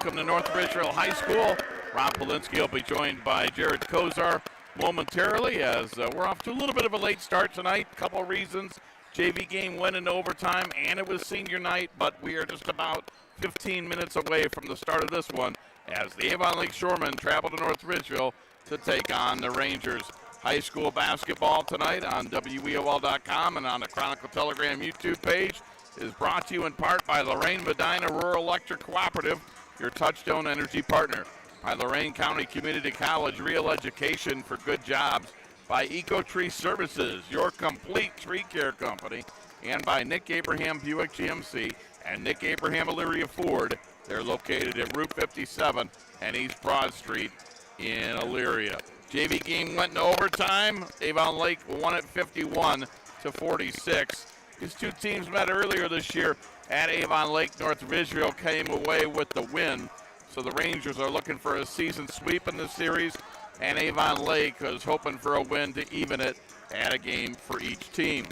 welcome to North Ridgeville High School. Rob Polinsky will be joined by Jared Kozar momentarily as we're off to a little bit of a late start tonight. Couple of reasons. JV game went into overtime and it was senior night, but we are just about 15 minutes away from the start of this one as the Avon Lake Shoremen travel to North Ridgeville to take on the Rangers. High school basketball tonight on WEOL.com and on the Chronicle Telegram YouTube page is brought to you in part by Lorraine Medina Rural Electric Cooperative, your Touchstone Energy partner. By Lorain County Community College Real Education for Good Jobs. By EcoTree Services, your complete tree care company. And by Nick Abraham Buick GMC and Nick Abraham Elyria Ford. They're located at Route 57 and East Broad Street in Elyria. JV game went into overtime. Avon Lake won it 51-46. These two teams met earlier this year at Avon Lake. North Ridgeville came away with the win. So the Rangers are looking for a season sweep in this series, and Avon Lake is hoping for a win to even it at a game for each team.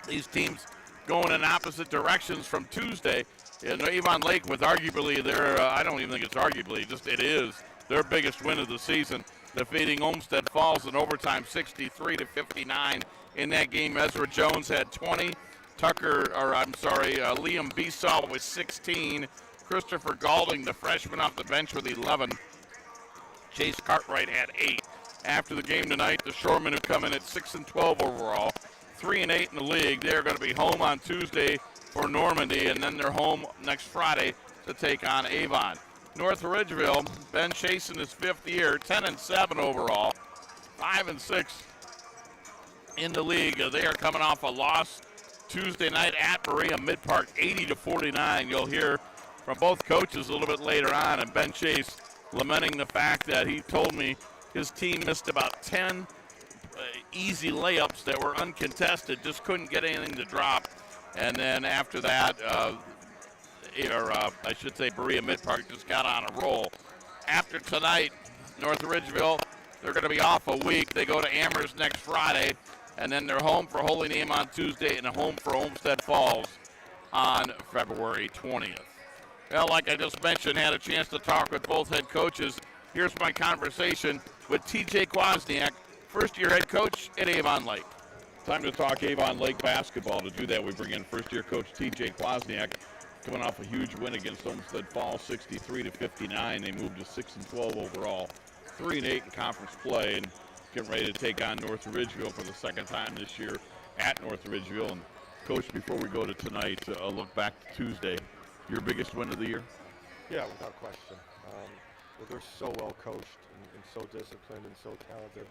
These teams going in opposite directions from Tuesday. And Avon Lake with arguably their, I don't even think it's arguably, just it is their biggest win of the season, defeating Olmsted Falls in overtime 63-59. In that game, Ezra Jones had 20. Liam Besaw with 16. Christopher Galding, the freshman off the bench, with 11. Chase Cartwright had 8. After the game tonight, the Shoremen who come in at 6-12 overall, 3-8 in the league. They're going to be home on Tuesday for Normandy, and then they're home next Friday to take on Avon. North Ridgeville, Ben Chase in his 5th year, 10-7 overall, 5-6 in the league. They are coming off a loss Tuesday night at Maria Mid-Park, 80-49. You'll hear from both coaches a little bit later on, and Ben Chase lamenting the fact that he told me his team missed about 10 easy layups that were uncontested, just couldn't get anything to drop. And then after that, Maria Mid-Park just got on a roll. After tonight, North Ridgeville, they're going to be off a week. They go to Amherst next Friday, and then they're home for Holy Name on Tuesday and home for Olmsted Falls on February 20th. Well, like I just mentioned, had a chance to talk with both head coaches. Here's my conversation with T.J. Kwasniak, first-year head coach at Avon Lake. Time to talk Avon Lake basketball. To do that, we bring in first-year coach T.J. Kwasniak, coming off a huge win against Olmsted Falls, 63-59. They moved to 6-12 overall, 3-8 in conference play, and getting ready to take on North Ridgeville for the second time this year at North Ridgeville. And Coach, before we go to tonight, a look back to Tuesday. Your biggest win of the year? Yeah, without question. They're so well coached and so disciplined and so talented.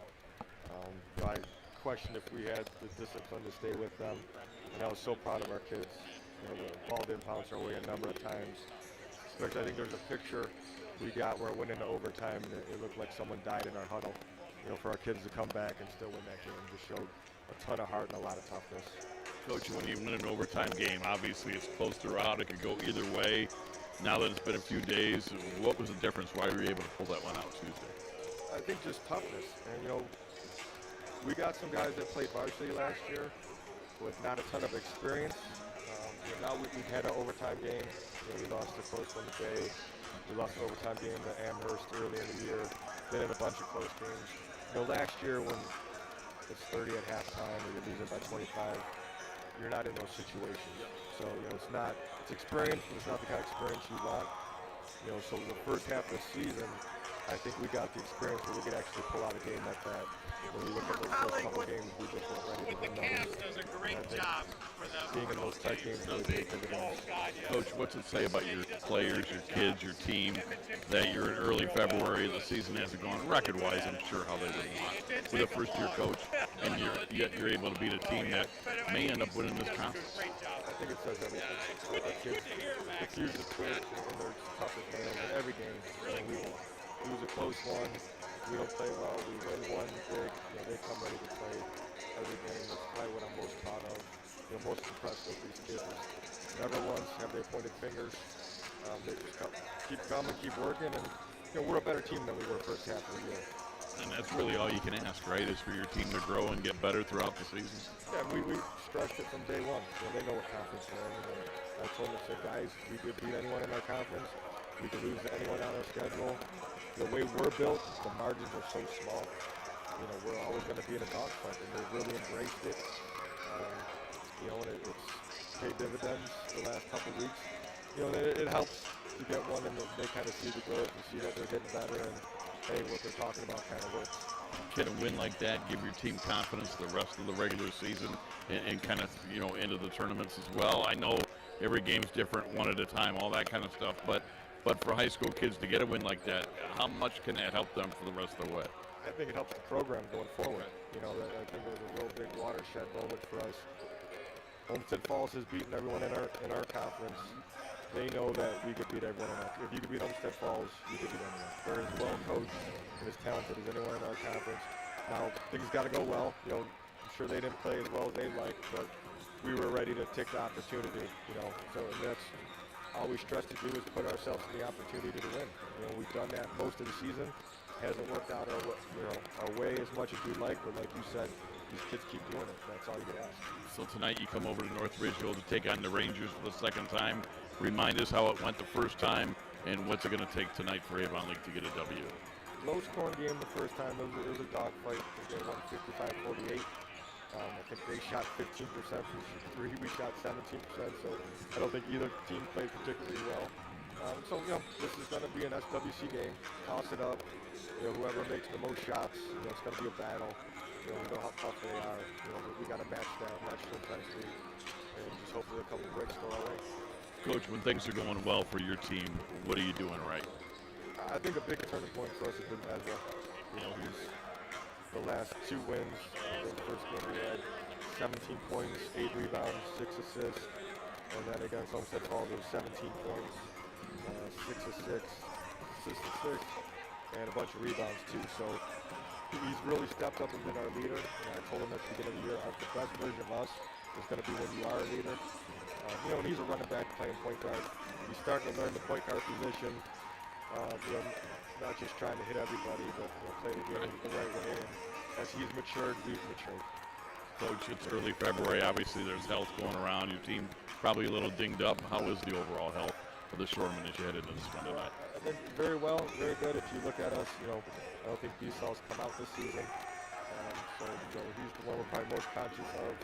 I questioned if we had the discipline to stay with them, and I was so proud of our kids. The ball didn't bounce our way a number of times. Especially, I think there's a picture we got where it went into overtime, and it looked like someone died in our huddle. For our kids to come back and still win that game just showed a ton of heart and a lot of toughness. Coach, when you win an overtime game, obviously it's close throughout. It could go either way. Now that it's been a few days, what was the difference? Why were you able to pull that one out Tuesday? I think just toughness. And, we got some guys that played varsity last year with not a ton of experience. Now we've had an overtime game. We lost a close one today. We lost an overtime game to Amherst early in the year. Then had a bunch of close games. Last year when it's 30 at halftime or you're losing by 25, you're not in those situations. So, it's experience, but it's not the kind of experience you want. So the first half of the season, I think we got the experience where we could actually pull out a game like that. When you look at those first couple games, we just weren't ready to win those. Does a great job for them. Being in those tight games really paid dividends. Coach, what's it say about your players, your kids, your team, that you're in early February, the season hasn't gone record-wise, I'm sure how they would want, with a first-year coach, and yet you're able to beat a team that may end up winning this conference? I think it says everything. Our kids refuse to quit, and they're tough as nails in every game. We lose a close one, we don't play well, we win one big, they come ready to play every game. That's probably what I'm most proud of. Most impressed with these kids. Never once have they pointed fingers. They just keep coming, keep working, and we're a better team than we were first half of the year. And that's really all you can ask, right, is for your team to grow and get better throughout the season. Yeah, we stressed it from day one. They know what conference we're in. I told them, I said, guys, we could beat anyone in our conference. We could lose anyone on our schedule. The way we're built, the margins are so small. You know, we're always going to be in a dogfight, and they've really embraced it. You know, and it's paid dividends the last couple of weeks. You know, it helps to get one, and they kind of see the growth and see that they're getting better, and hey, what they're talking about kind of works. Get a win like that, give your team confidence the rest of the regular season and kind of, you know, into the tournaments as well. I know every game's different, one at a time, all that kind of stuff, but for high school kids to get a win like that, how much can that help them for the rest of the way? I think it helps the program going forward. You know, I think it was a real big watershed moment for us. Homestead Falls has beaten everyone in our conference. They know that we could beat everyone in our. If you could beat Homestead Falls, you could beat anyone. They're as well coached and as talented as anyone in our conference. Now things got to go well. You know, I'm sure they didn't play as well as they'd like, but we were ready to take the opportunity. You know, so that's all we stress to do is put ourselves in the opportunity to win. You know, we've done that most of the season. Hasn't worked out our way as much as we'd like, but like you said, these kids keep doing it. That's all you can ask. So tonight you come over to North Ridgeville to take on the Rangers for the second time. Remind us how it went the first time, and what's it going to take tonight for Avon Lake to get a W? Low scoring game the first time. It was a dogfight. They won 55-48. I think they shot 15% from three. We shot 17%. So I don't think either team played particularly well. So you know, this is going to be an SWC game. Toss it up. You know, whoever makes the most shots, you know, it's going to be a battle. You know, we know how tough they are. You know, we got to match that, match the intensity, and just hopefully a couple of breaks go our way. Coach, when things are going well for your team, what are you doing right? I think a big turning point for us has been Ezra. You know, he's the last two wins. The first game we had 17 points, 8 rebounds, 6 assists, and then against Homestead Falls it was 17 points, 6 assists, and a bunch of rebounds too. So he's really stepped up and been our leader. And I told him at the beginning of the year, the best version of us is going to be when you are a leader. You know, and he's a running back playing point guard. He's starting to learn the point guard position. You know, not just trying to hit everybody, but you know, play the game the right way. And as he's matured, we've matured. Coach, it's early February. Obviously, there's health going around. Your team probably a little dinged up. How is the overall health of the Shoremen as you head into this one tonight? I think very well, very good. If you look at us, you know, I don't think B-Cell's come out this season. So you know, he's the one we're probably most conscious of.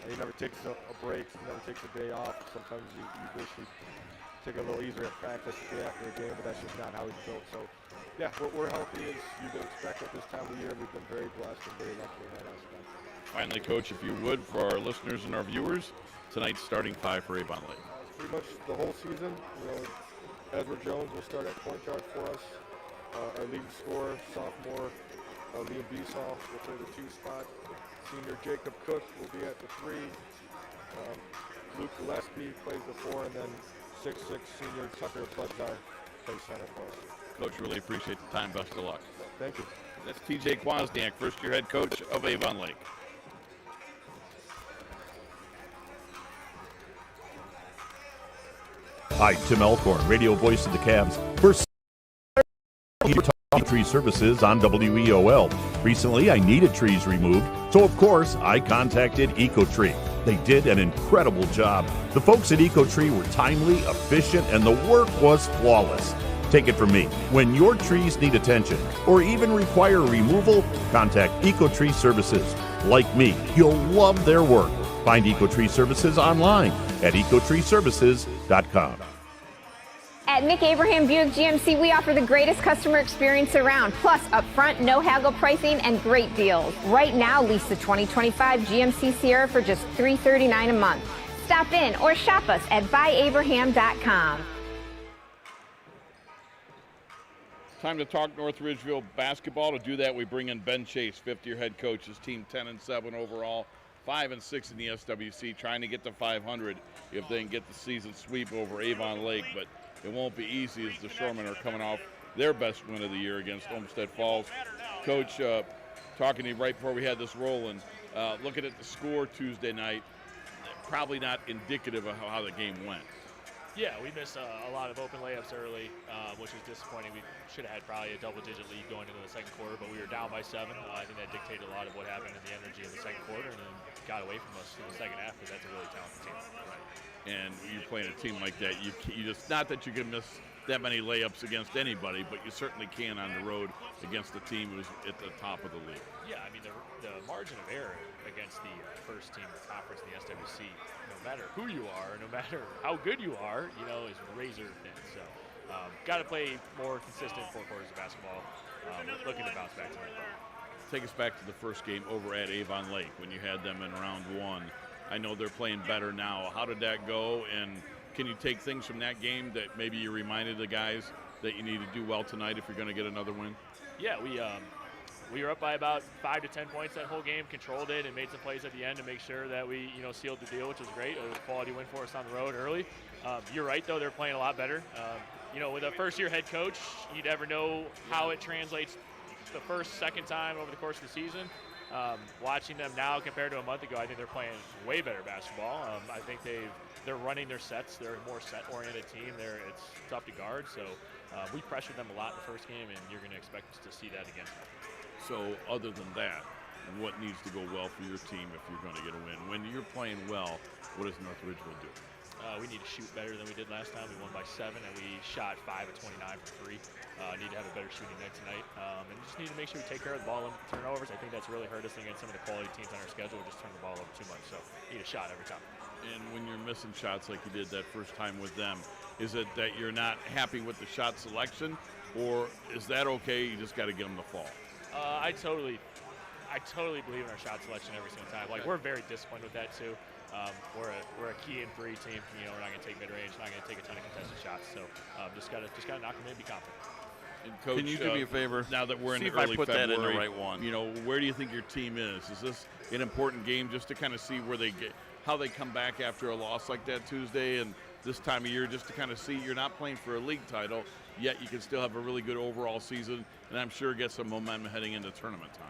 He never takes a break. He never takes a day off. Sometimes you wish he'd take a little easier at practice the day after a game, but that's just not how he's built. So, yeah, we're healthy as you would expect at this time of the year. We've been very blessed and very lucky in that aspect. Finally, Coach, if you would, for our listeners and our viewers, tonight's starting five for Avon Lake. Pretty much the whole season. You know, Edward Jones will start at point guard for us. Our leading scorer, sophomore, Liam Besaw will play the 2 spot. Senior Jacob Cook will be at the 3. Luke Gillespie plays the 4, and then 6'6" senior Tucker Budzar plays center for us. Coach, really appreciate the time. Best of luck. Thank you. That's TJ Kwasniak, first-year head coach of Avon Lake. Hi, Tim Elkhorn, radio voice of the Cavs. First, tree services on WEOL. Recently, I needed trees removed, so of course, I contacted EcoTree. They did an incredible job. The folks at EcoTree were timely, efficient, and the work was flawless. Take it from me, when your trees need attention or even require removal, contact EcoTree Services. Like me, you'll love their work. Find EcoTree Services online at ecotreeservices.com. At Nick Abraham Buick GMC, we offer the greatest customer experience around, plus upfront, no haggle pricing and great deals. Right now, lease the 2025 GMC Sierra for just $339 a month. Stop in or shop us at buyabraham.com. Time to talk North Ridgeville basketball. To do that, we bring in Ben Chase, fifth-year head coach. His team 10-7 overall, 5-6 in the SWC, trying to get to 500 if they can get the season sweep over Avon Lake. But it won't be easy as the Shoremen are coming off their best win of the year against Homestead Falls. Coach, talking to you right before we had this rolling, looking at the score Tuesday night, probably not indicative of how the game went. Yeah, we missed a lot of open layups early, which was disappointing. We should have had probably a double-digit lead going into the second quarter, but we were down by 7. I think that dictated a lot of what happened in the energy in the second quarter, and then got away from us in the second half because that's a really talented team. And you're playing a team like that, you just, not that you can miss that many layups against anybody, but you certainly can on the road against the team who's at the top of the league. Yeah, I mean, the margin of error against the first team in the conference, the SWC, no matter who you are, no matter how good you are, is razor thin. So, got to play more consistent 4 quarters of basketball. Looking to bounce back tonight. Take us back to the first game over at Avon Lake when you had them in round 1. I know they're playing better now. How did that go? And can you take things from that game that maybe you reminded the guys that you need to do well tonight if you're going to get another win? Yeah, we were up by about 5 to 10 points that whole game, controlled it, and made some plays at the end to make sure that we, sealed the deal, which was great. It was a quality win for us on the road early. You're right, though, they're playing a lot better. With a first-year head coach, you never know how it translates the first, second time over the course of the season. Watching them now compared to a month ago, I think they're playing way better basketball. I think they're running their sets. They're a more set-oriented team. It's tough to guard, so we pressured them a lot in the first game, and you're going to expect us to see that again. So other than that, what needs to go well for your team if you're going to get a win? When you're playing well, what does North Ridgeville do? We need to shoot better than we did last time. We won by 7, and we shot 5 of 29 from 3. Need to have a better shooting night tonight, and just need to make sure we take care of the ball and turnovers. I think that's really hurt us against some of the quality teams on our schedule. We just turn the ball over too much, so need a shot every time. And when you're missing shots like you did that first time with them, is it that you're not happy with the shot selection, or is that okay? You just got to get them to fall. I totally believe in our shot selection every single time. Like, we're very disciplined with that too. We're a key and 3 team. We're not going to take mid range, not going to take a ton of contested shots. So just gotta knock them in and be confident. And Coach, can you do me a favor? Now that we're in see if early I put February, that in the right one. Where do you think your team is? Is this an important game just to kind of see where they get, how they come back after a loss like that Tuesday, and this time of year, just to kind of see you're not playing for a league title, yet you can still have a really good overall season, and I'm sure get some momentum heading into tournament time.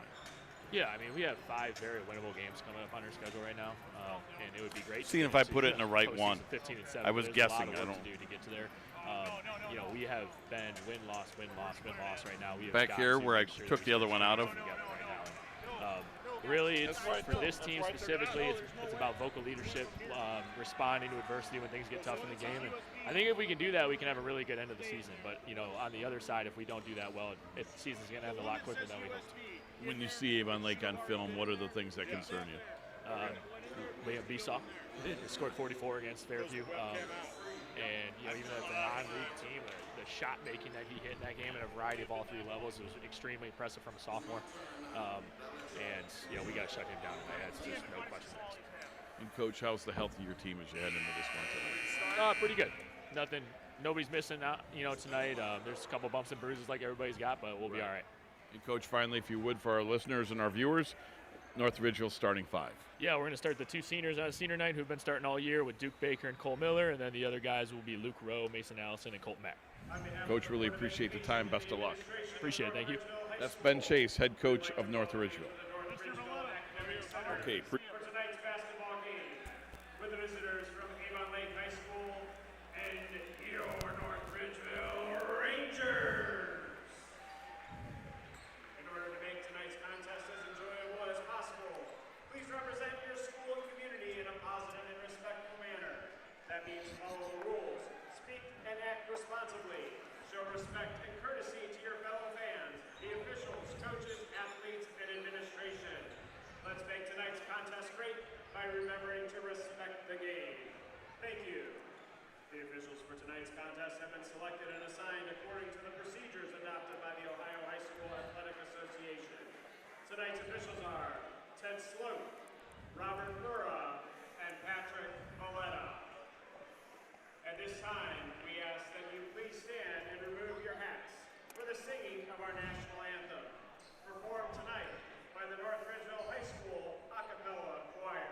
Yeah, I mean, we have 5 very winnable games coming up on our schedule right now, and it would be great. Seeing if I put it in the right one. 15 and 7. I was guessing. There's a lot of work to do to get to there. We have been win-loss right now. We have back here where I sure took the other one out of. Really, it's for this team specifically, it's about vocal leadership, responding to adversity when things get tough in the game. And I think if we can do that, we can have a really good end of the season. But, on the other side, if we don't do that well, the season's going to end a lot quicker than we hoped. When you see Avon Lake on film, what are the things that concern you? Liam Besaw scored 44 against Fairview. And even as a non-league team, the shot making that he hit in that game at a variety of all 3 levels was extremely impressive from a sophomore. And we got to shut him down. That's just no question. And Coach, how's the health of your team as you head into this one tonight? Pretty good. Nobody's missing out. Tonight. There's a couple bumps and bruises like everybody's got, but we'll be all right. And Coach, finally, if you would, for our listeners and our viewers, North Ridgeville starting 5. Yeah, we're going to start the 2 seniors on senior night who've been starting all year with Duke Baker and Cole Miller, and then the other guys will be Luke Rowe, Mason Allison, and Colton Mack. Coach, really appreciate the time. Best of luck. Appreciate it. Thank you. That's Ben Chase, head coach of North Ridgeville. Okay. For tonight's basketball game, with the visitors from Avon Lake High School and your North Ridgeville Rangers. In order to make tonight's contest as enjoyable as possible, please represent your school and community in a positive and respectful manner. That means follow the rules, speak and act responsibly, show respect and courtesy to your fellow fans, the officials, coaches, athletes, and administration. Let's make tonight's contest great by remembering to respect the game. Thank you. The officials for tonight's contest have been selected and assigned according to the procedures adopted by the Ohio High School Athletic Association. Tonight's officials are Ted Sloat, Robert Lura, and Patrick Valletta. At this time, we ask that you please stand and remove your hats for the singing of our national anthem, performed tonight by the North Ridgeville High School a cappella choir.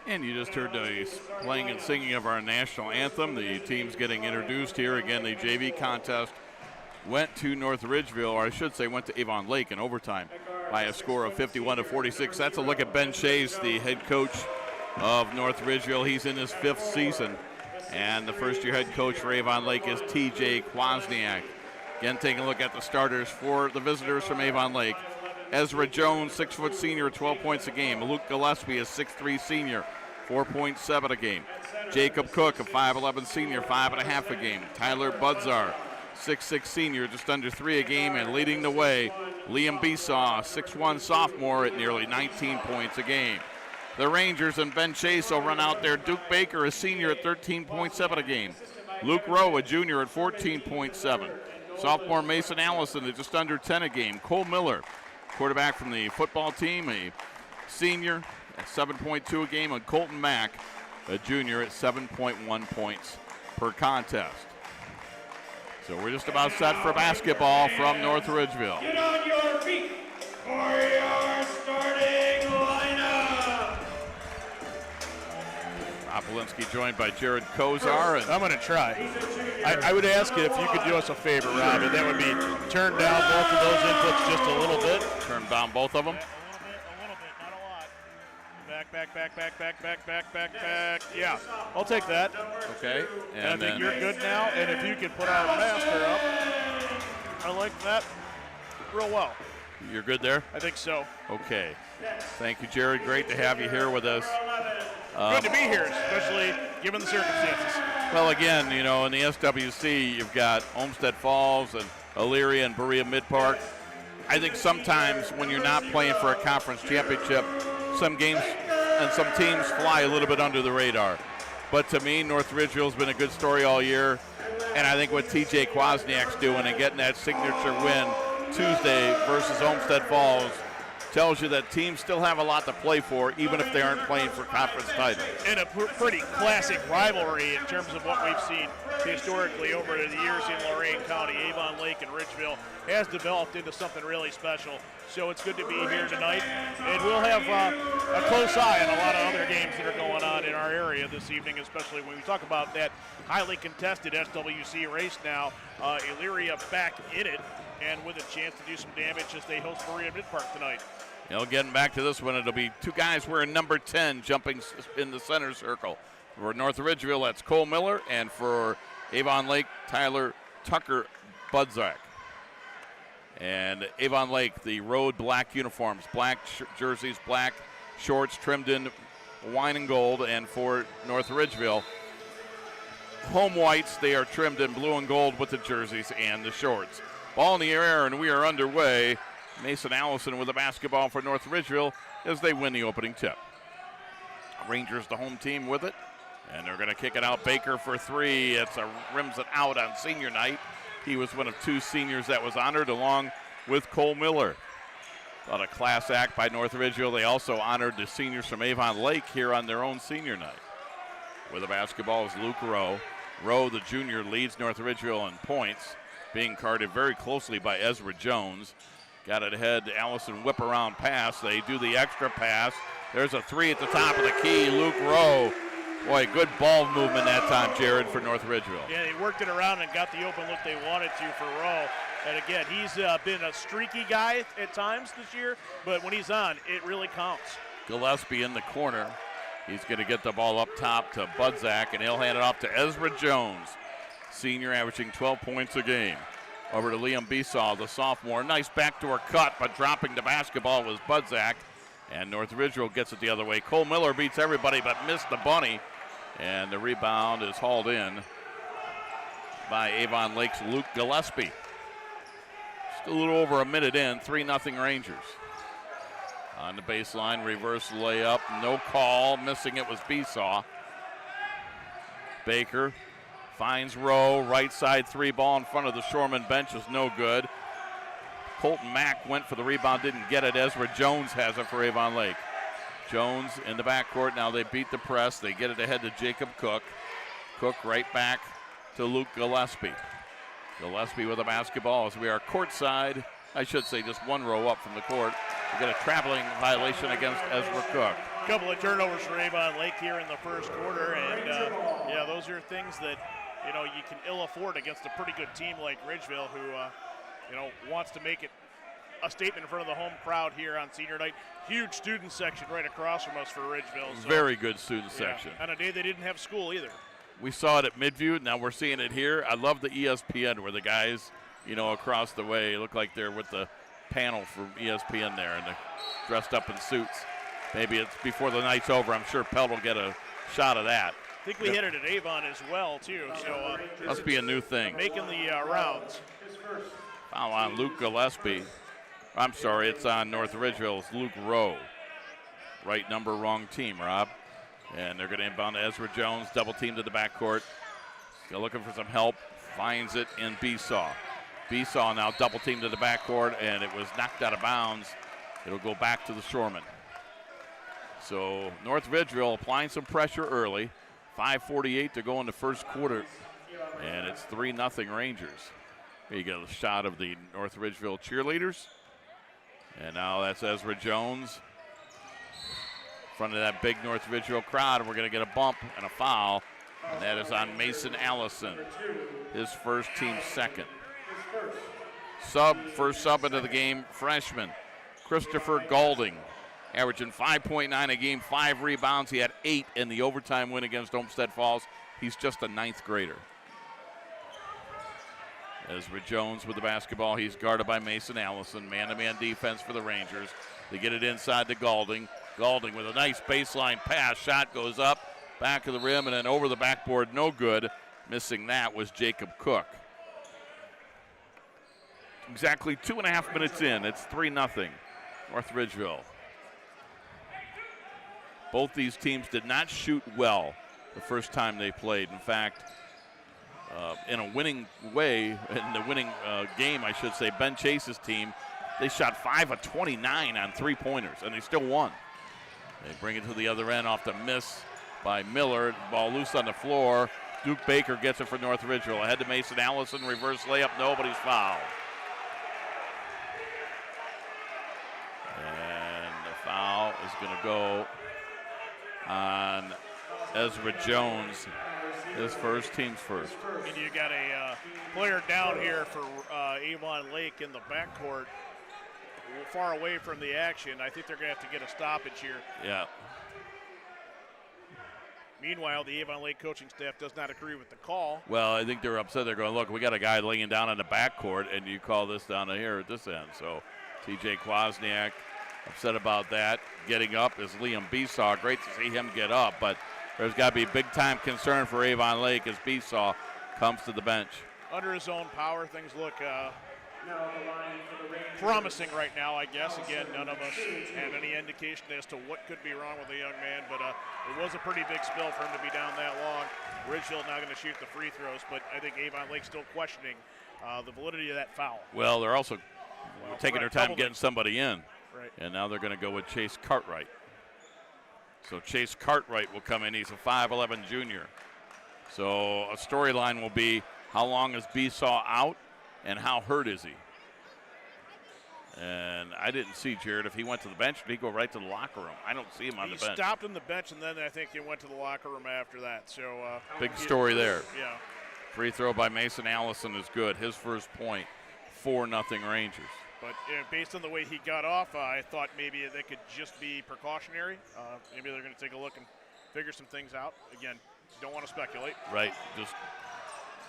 And you just heard the playing and singing of our national anthem. The teams getting introduced here. Again, the JV contest went to North Ridgeville, or I should say went to Avon Lake in overtime by a score of 51-46. That's a look at Ben Chase, the head coach of North Ridgeville. He's in his 5th season, and the first-year head coach for Avon Lake is TJ Kwasniak. Again, taking a look at the starters for the visitors from Avon Lake. Ezra Jones, 6-foot senior, 12 points a game. Luke Gillespie, a 6'3 senior, 4.7 a game. Jacob Cook, a 5'11 senior, 5.5 a game. Tyler Budzar, 6'6 senior, just under 3 a game. And leading the way, Liam Besaw, 6'1 sophomore at nearly 19 points a game. The Rangers and Ben Chase will run out there. Duke Baker, a senior at 13.7 a game. Luke Rowe, a junior at 14.7. Sophomore Mason Allison at just under 10 a game. Cole Miller, quarterback from the football team, a senior at 7.2 a game, and Colton Mack, a junior at 7.1 points per contest. So we're just about set for basketball from North Ridgeville. Get on your feet for your starting lineup. Rob Polinsky joined by Jared Kozar. And I'm going to try. I would ask you if you could do us a favor, Rob, and that would be turn down both of those inputs just a little bit. Turn down both of them. A little bit, not a lot. Back. Yeah, I'll take that. Okay. And I think you're good now. And if you could put our master up, I like that real well. You're good there? I think so. Okay. Thank you, Jared. Great to have you here with us. Good to be here, especially given the circumstances. Well, again, you know, in the SWC, you've got Olmsted Falls and Elyria and Berea Mid-Park. I think sometimes when you're not playing for a conference championship, some games and some teams fly a little bit under the radar. But to me, North Ridgeville's been a good story all year. And I think what TJ Kwasniak's doing and getting that signature win Tuesday versus Olmsted Falls tells you that teams still have a lot to play for, even if they aren't playing for conference titles. And a pretty classic rivalry in terms of what we've seen historically over the years in Lorain County. Avon Lake and Ridgeville has developed into something really special. So it's good to be here tonight. And we'll have a close eye on a lot of other games that are going on in our area this evening, especially when we talk about that highly contested SWC race now. Elyria back in it, and with a chance to do some damage as they host Berea Mid-Park tonight. You know, getting back to this one, it'll be two guys wearing number 10 jumping in the center circle. For North Ridgeville, that's Cole Miller, and for Avon Lake, Tyler Tucker Budzak. And Avon Lake, the road black uniforms, black jerseys, black shorts trimmed in wine and gold, and for North Ridgeville, home whites, they are trimmed in blue and gold with the jerseys and the shorts. Ball in the air, and we are underway. Mason Allison with the basketball for North Ridgeville as they win the opening tip. Rangers, the home team, with it, and they're going to kick it out. Baker for three. It's rims it out on senior night. He was one of two seniors that was honored, along with Cole Miller. Thought a class act by North Ridgeville. They also honored the seniors from Avon Lake here on their own senior night. With the basketball is Luke Rowe. Rowe, the junior, leads North Ridgeville in points, being guarded very closely by Ezra Jones. Got it ahead, Allison whip around pass. They do the extra pass. There's a three at the top of the key. Luke Rowe. Boy, good ball movement that time, Jared, for North Ridgeville. Yeah, they worked it around and got the open look they wanted to for Rowe. And again, he's been a streaky guy at times this year, but when he's on, it really counts. Gillespie in the corner. He's going to get the ball up top to Budzak, and he'll hand it off to Ezra Jones, senior, averaging 12 points a game. Over to Liam Besaw, the sophomore. Nice backdoor cut, but dropping the basketball was Budzak. And North Ridgeville gets it the other way. Cole Miller beats everybody but missed the bunny. And the rebound is hauled in by Avon Lake's Luke Gillespie. Just a little over a minute in, 3-0 Rangers. On the baseline, reverse layup, no call. Missing it was Besaw. Baker finds Rowe, right side three, ball in front of the Shoreman bench is no good. Colton Mack went for the rebound, didn't get it. Ezra Jones has it for Avon Lake. Jones in the backcourt, now they beat the press. They get it ahead to Jacob Cook. Cook right back to Luke Gillespie. Gillespie with the basketball as we are courtside. I should say just one row up from the court. We get a traveling violation against Ezra Cook. couple of turnovers for Avon Lake here in the first quarter, and yeah, those are things that you can ill afford against a pretty good team like Ridgeville, who wants to make it a statement in front of the home crowd here on senior night. Huge student section right across from us for Ridgeville. So, very good student section. On a day they didn't have school either. We saw it at Midview. Now we're seeing it here. I love the ESPN where the guys, across the way look like they're with the panel from ESPN there, and they're dressed up in suits. Maybe it's before the night's over. I'm sure Pelt will get a shot of that. I think we hit it at Avon as well, too. So must be a new thing. Making the rounds. Foul on Luke Gillespie. I'm sorry, it's on North Ridgeville. It's Luke Rowe. Right number, wrong team, Rob. And they're going to inbound to Ezra Jones, double team to the backcourt. Still looking for some help. Finds it in Besaw. Besaw now double team to the backcourt, and it was knocked out of bounds. It'll go back to the Shoremen. So North Ridgeville applying some pressure early. 5:48 to go in the first quarter, and it's 3-0 Rangers. Here you get a shot of the North Ridgeville cheerleaders. And now that's Ezra Jones in front of that big North Ridgeville crowd, and we're going to get a bump and a foul, and that is on Mason Allison, his first, team second. First sub into the game, freshman Christopher Gaulding, averaging 5.9 a game, 5 rebounds. He had 8 in the overtime win against Olmsted Falls. He's just a 9th grader. Ezra Jones with the basketball. He's guarded by Mason Allison. Man-to-man defense for the Rangers. They get it inside to Gaulding. Gaulding with a nice baseline pass. Shot goes up, back of the rim, and then over the backboard. No good. Missing that was Jacob Cook. Exactly 2.5 minutes in. It's 3-0 North Ridgeville. Both these teams did not shoot well the first time they played. In fact, in a winning way, in the winning game, I should say, Ben Chase's team, they shot 5 of 29 on three-pointers, and they still won. They bring it to the other end off the miss by Miller. Ball loose on the floor. Duke Baker gets it for North Ridgeville. Ahead to Mason Allison, reverse layup, nobody's fouled. And the foul is going to go on Ezra Jones, his first, team's first. And you got a player down here for Avon Lake in the backcourt, far away from the action. I think they're going to have to get a stoppage here. Yeah. Meanwhile, the Avon Lake coaching staff does not agree with the call. Well, I think they're upset. They're going, look, we got a guy laying down on the backcourt, and you call this down here at this end. So TJ Kwasniak upset about that. Getting up is Liam Besaw. Great to see him get up, but there's got to be big-time concern for Avon Lake as Besaw comes to the bench. Under his own power, things look promising right now, I guess. Again, none of us have any indication as to what could be wrong with the young man, but it was a pretty big spill for him to be down that long. Ridgeville now going to shoot the free throws, but I think Avon Lake's still questioning the validity of that foul. Well, they're also taking their time getting somebody in. Right. And now they're going to go with Chase Cartwright. So Chase Cartwright will come in. He's a 5'11 junior. So a storyline will be how long is Besaw out and how hurt is he? And I didn't see Jared if he went to the bench. Did he go right to the locker room? I don't see him on the bench. He stopped on the bench, and then I think he went to the locker room after that. So big story there. Yeah. Free throw by Mason Allison is good. His first point, 4-0 Rangers. But based on the way he got off, I thought maybe they could just be precautionary. Maybe they're going to take a look and figure some things out. Again, don't want to speculate. Right.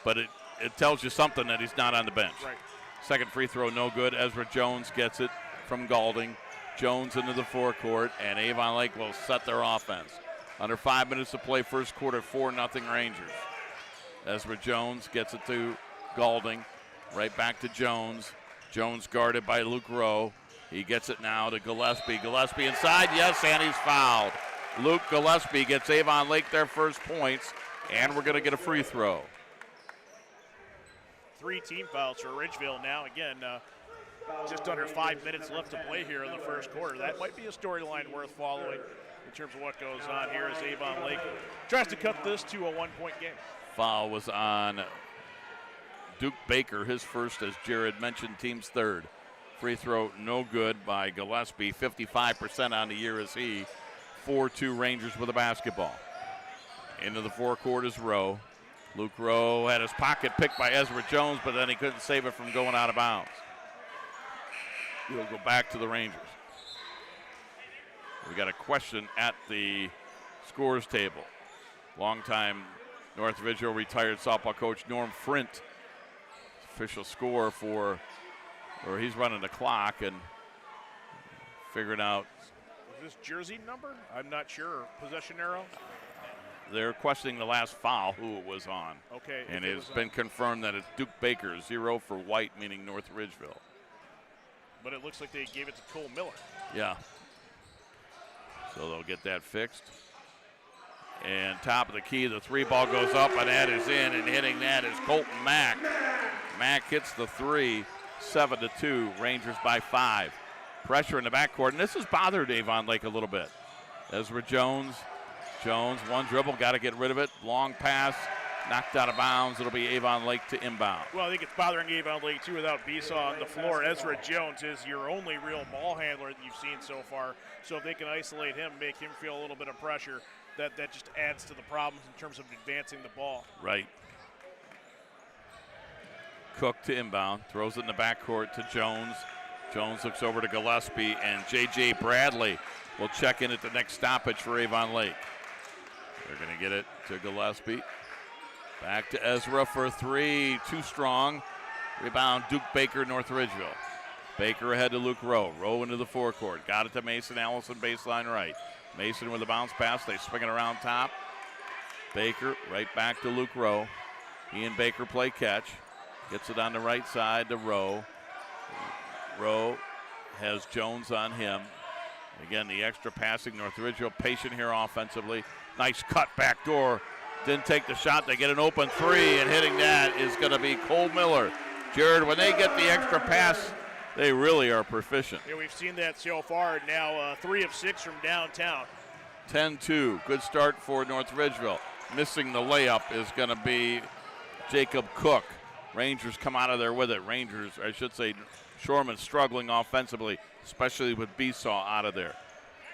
But it tells you something that he's not on the bench. Right. Second free throw, no good. Ezra Jones gets it from Gaulding. Jones into the forecourt, and Avon Lake will set their offense. Under 5 minutes to play, first quarter, 4-0 Rangers. Ezra Jones gets it to Gaulding. Right back to Jones. Jones guarded by Luke Rowe. He gets it now to Gillespie. Gillespie inside, yes, and he's fouled. Luke Gillespie gets Avon Lake their first points, and we're going to get a free throw. 3 team fouls for Ridgeville now. Again, just under 5 minutes left to play here in the first quarter. That might be a storyline worth following in terms of what goes on here as Avon Lake tries to cut this to a 1-point game. Foul was on Duke Baker, his first, as Jared mentioned, team's third. Free throw no good by Gillespie. 55% on the year as he 4-2 Rangers with the basketball. Into the forecourt is Rowe. Luke Rowe had his pocket picked by Ezra Jones, but then he couldn't save it from going out of bounds. He'll go back to the Rangers. We got a question at the scores table. Longtime North Ridgeville retired softball coach Norm Frint. Official score or he's running the clock and figuring out. Is this jersey number? I'm not sure. Possession arrow? They're questioning the last foul, who it was on. Okay. And it's been confirmed that it's Duke Baker, 0 for White, meaning North Ridgeville. But it looks like they gave it to Cole Miller. Yeah. So they'll get that fixed. And top of the key, the 3 ball goes up, and that is in, and hitting that is Colton Mack. Mack hits the 3, 7-2, Rangers by 5. Pressure in the backcourt, and this has bothered Avon Lake a little bit. Ezra Jones, one dribble, got to get rid of it. Long pass, knocked out of bounds. It'll be Avon Lake to inbound. Well, I think it's bothering Avon Lake, too, without Besaw on the floor. Ezra Jones is your only real ball handler that you've seen so far. So if they can isolate him, make him feel a little bit of pressure, that just adds to the problems in terms of advancing the ball. Right. Cook to inbound, throws it in the backcourt to Jones. Jones looks over to Gillespie, and J.J. Bradley will check in at the next stoppage for Avon Lake. They're going to get it to Gillespie. Back to Ezra for a 3, too strong. Rebound, Duke Baker, North Ridgeville. Baker ahead to Luke Rowe. Rowe into the forecourt. Got it to Mason Allison, baseline right. Mason with a bounce pass. They swing it around top. Baker right back to Luke Rowe. He and Baker play catch. Gets it on the right side to Rowe. Rowe has Jones on him. Again, the extra passing. North Ridgeville patient here offensively. Nice cut back door. Didn't take the shot. They get an open 3, and hitting that is going to be Cole Miller. Jared, when they get the extra pass, they really are proficient. Yeah, we've seen that so far. Now 3 of 6 from downtown. 10-2. Good start for North Ridgeville. Missing the layup is going to be Jacob Cook. Rangers come out of there with it. Rangers, I should say, Shoremen struggling offensively, especially with Besaw out of there.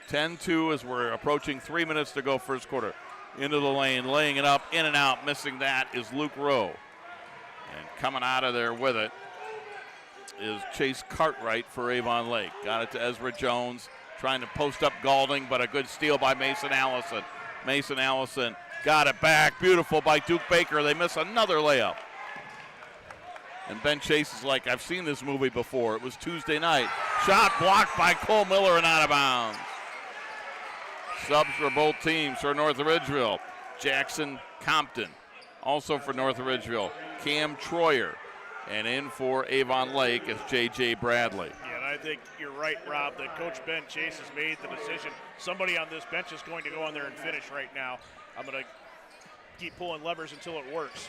10-2 as we're approaching 3 minutes to go first quarter. Into the lane, laying it up, in and out. Missing that is Luke Rowe. And coming out of there with it is Chase Cartwright for Avon Lake. Got it to Ezra Jones, trying to post up Galding, but a good steal by Mason Allison. Mason Allison got it back. Beautiful by Duke Baker. They miss another layup. And Ben Chase is like, I've seen this movie before. It was Tuesday night. Shot blocked by Cole Miller and out of bounds. Subs for both teams for North Ridgeville. Jackson Compton. Also for North Ridgeville, Cam Troyer. And in for Avon Lake is J.J. Bradley. Yeah, and I think you're right, Rob, that Coach Ben Chase has made the decision. Somebody on this bench is going to go in there and finish right now. I'm going to keep pulling levers until it works.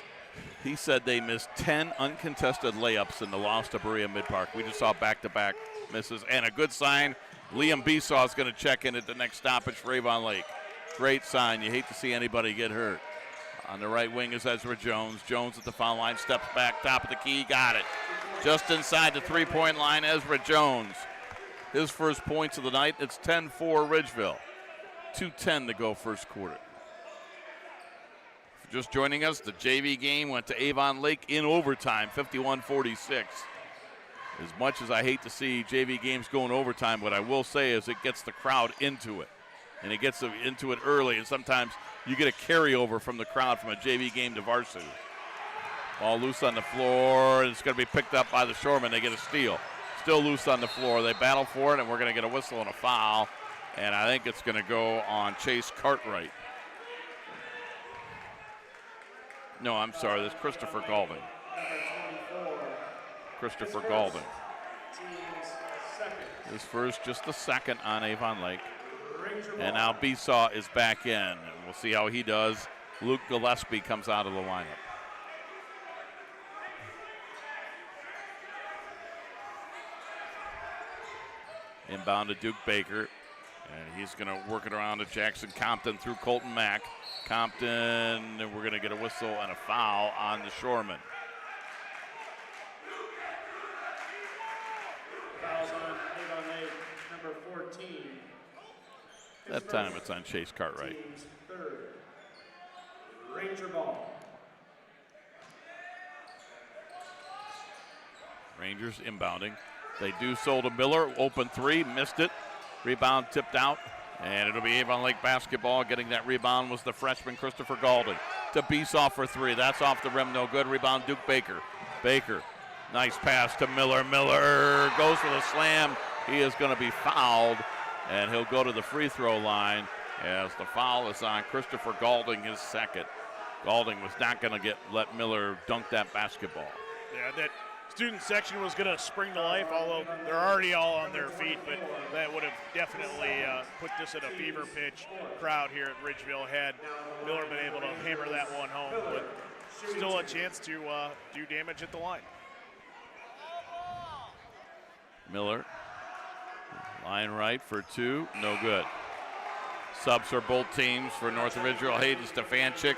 He said they missed 10 uncontested layups in the loss to Berea Mid-Park. We just saw back-to-back misses. And a good sign, Liam Besaw is going to check in at the next stoppage for Avon Lake. Great sign. You hate to see anybody get hurt. On the right wing is Ezra Jones. Jones at the foul line, steps back, top of the key, got it. Just inside the three-point line, Ezra Jones. His first points of the night. It's 10-4 Ridgeville. 2:10 to go first quarter. Just joining us, the JV game went to Avon Lake in overtime, 51-46. As much as I hate to see JV games going overtime, what I will say is it gets the crowd into it. And it gets them into it early, and sometimes you get a carryover from the crowd from a JV game to varsity. Ball loose on the floor, and it's going to be picked up by the Shoremen. They get a steal. Still loose on the floor. They battle for it, and we're going to get a whistle and a foul. And I think it's going to go on Chase Cartwright. No, I'm sorry. That's Christopher Galding. Christopher Galding. His first, just the second on Avon Lake. And now Besaw is back in. And we'll see how he does. Luke Gillespie comes out of the lineup. Inbound to Duke Baker. And he's going to work it around to Jackson Compton through Colton Mack. Compton, and we're going to get a whistle and a foul on the Shoremen. Fouls on Avon Lake, number 14. That time it's on Chase Cartwright. Team's third. Ranger ball. Rangers inbounding. They do so to Miller. Open three, missed it. Rebound tipped out. And it'll be Avon Lake basketball. Getting that rebound was the freshman Christopher Galding. To Beesoff for three. That's off the rim, no good. Rebound Duke Baker. Baker, nice pass to Miller. Miller goes for the slam. He is going to be fouled, and he'll go to the free throw line as the foul is on Christopher Galding, his second. Galding was not going to let Miller dunk that basketball. Yeah, that student section was going to spring to life, although they're already all on their feet, but that would have definitely put this at a fever pitch crowd here at Ridgeville had Miller been able to hammer that one home, but still a chance to do damage at the line. Miller, line right for two, no good. Subs for both teams. For North Ridgeville, Hayden Stefanchik,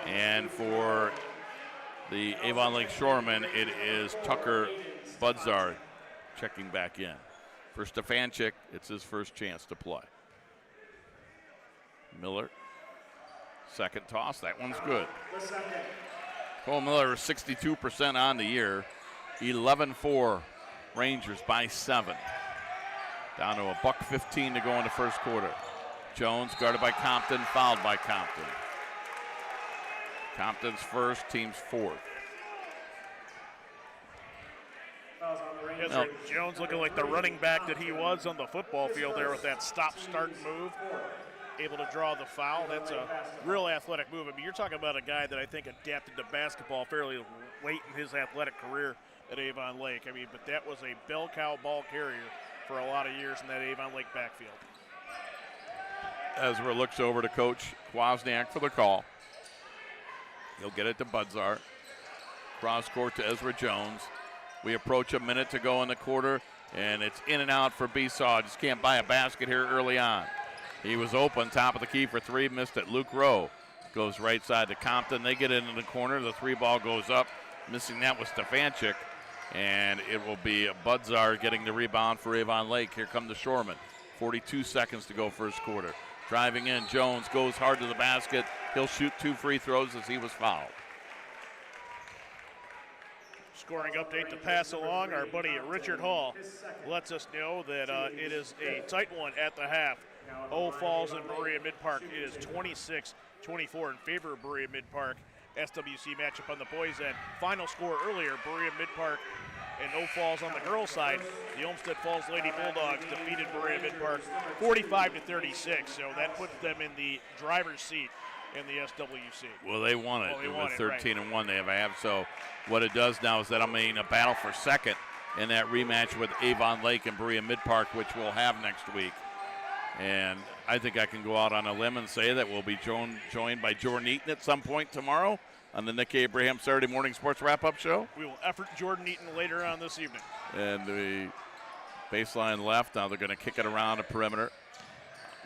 and for the Avon Lake Shoremen, it is Tucker Budzard checking back in. For Stefanchik, it's his first chance to play. Miller, second toss, that one's good. Cole Miller is 62% on the year. 11-4 Rangers by 7. Down to $1:15 to go in the first quarter. Jones guarded by Compton, fouled by Compton. Compton's first, team's fourth. Yes, sir. Jones looking like the running back that he was on the football field there with that stop-start move. Able to draw the foul. That's a real athletic move. I mean, you're talking about a guy that I think adapted to basketball fairly late in his athletic career at Avon Lake. I mean, but that was a bell cow ball carrier for a lot of years in that Avon Lake backfield. Ezra looks over to Coach Wozniak for the call. He'll get it to Budzard. Cross court to Ezra Jones. We approach a minute to go in the quarter, and it's in and out for Beesaw. Just can't buy a basket here early on. He was open, top of the key for three, missed it. Luke Rowe goes right side to Compton. They get into the corner. The three ball goes up. Missing that was Stefanchik, and it will be Budzard getting the rebound for Avon Lake. Here come the Shoremen. 42 seconds to go first quarter. Driving in, Jones goes hard to the basket. He'll shoot 2 free throws as he was fouled. Scoring update to pass along. Our buddy Richard Hall lets us know that it is a tight one at the half. Falls and Berea Mid-Park. It is 26-24 in favor of Berea Mid-Park. SWC matchup on the boys' end. Final score earlier, Berea Mid-Park and Falls on the girls' side. The Olmsted Falls Lady Bulldogs defeated Berea Mid-Park 45-36. So that puts them in the driver's seat in the SWC. Well, they won it. They It won was it, right. 13-1 they have. So what it does now is that I mean a battle for second in that rematch with Avon Lake and Berea Mid-Park, which we'll have next week. And I think I can go out on a limb and say that we'll be joined by Jordan Eaton at some point tomorrow on the Nick Abraham Saturday Morning Sports Wrap-Up Show. We will effort Jordan Eaton later on this evening. And the baseline left. Now they're going to kick it around the perimeter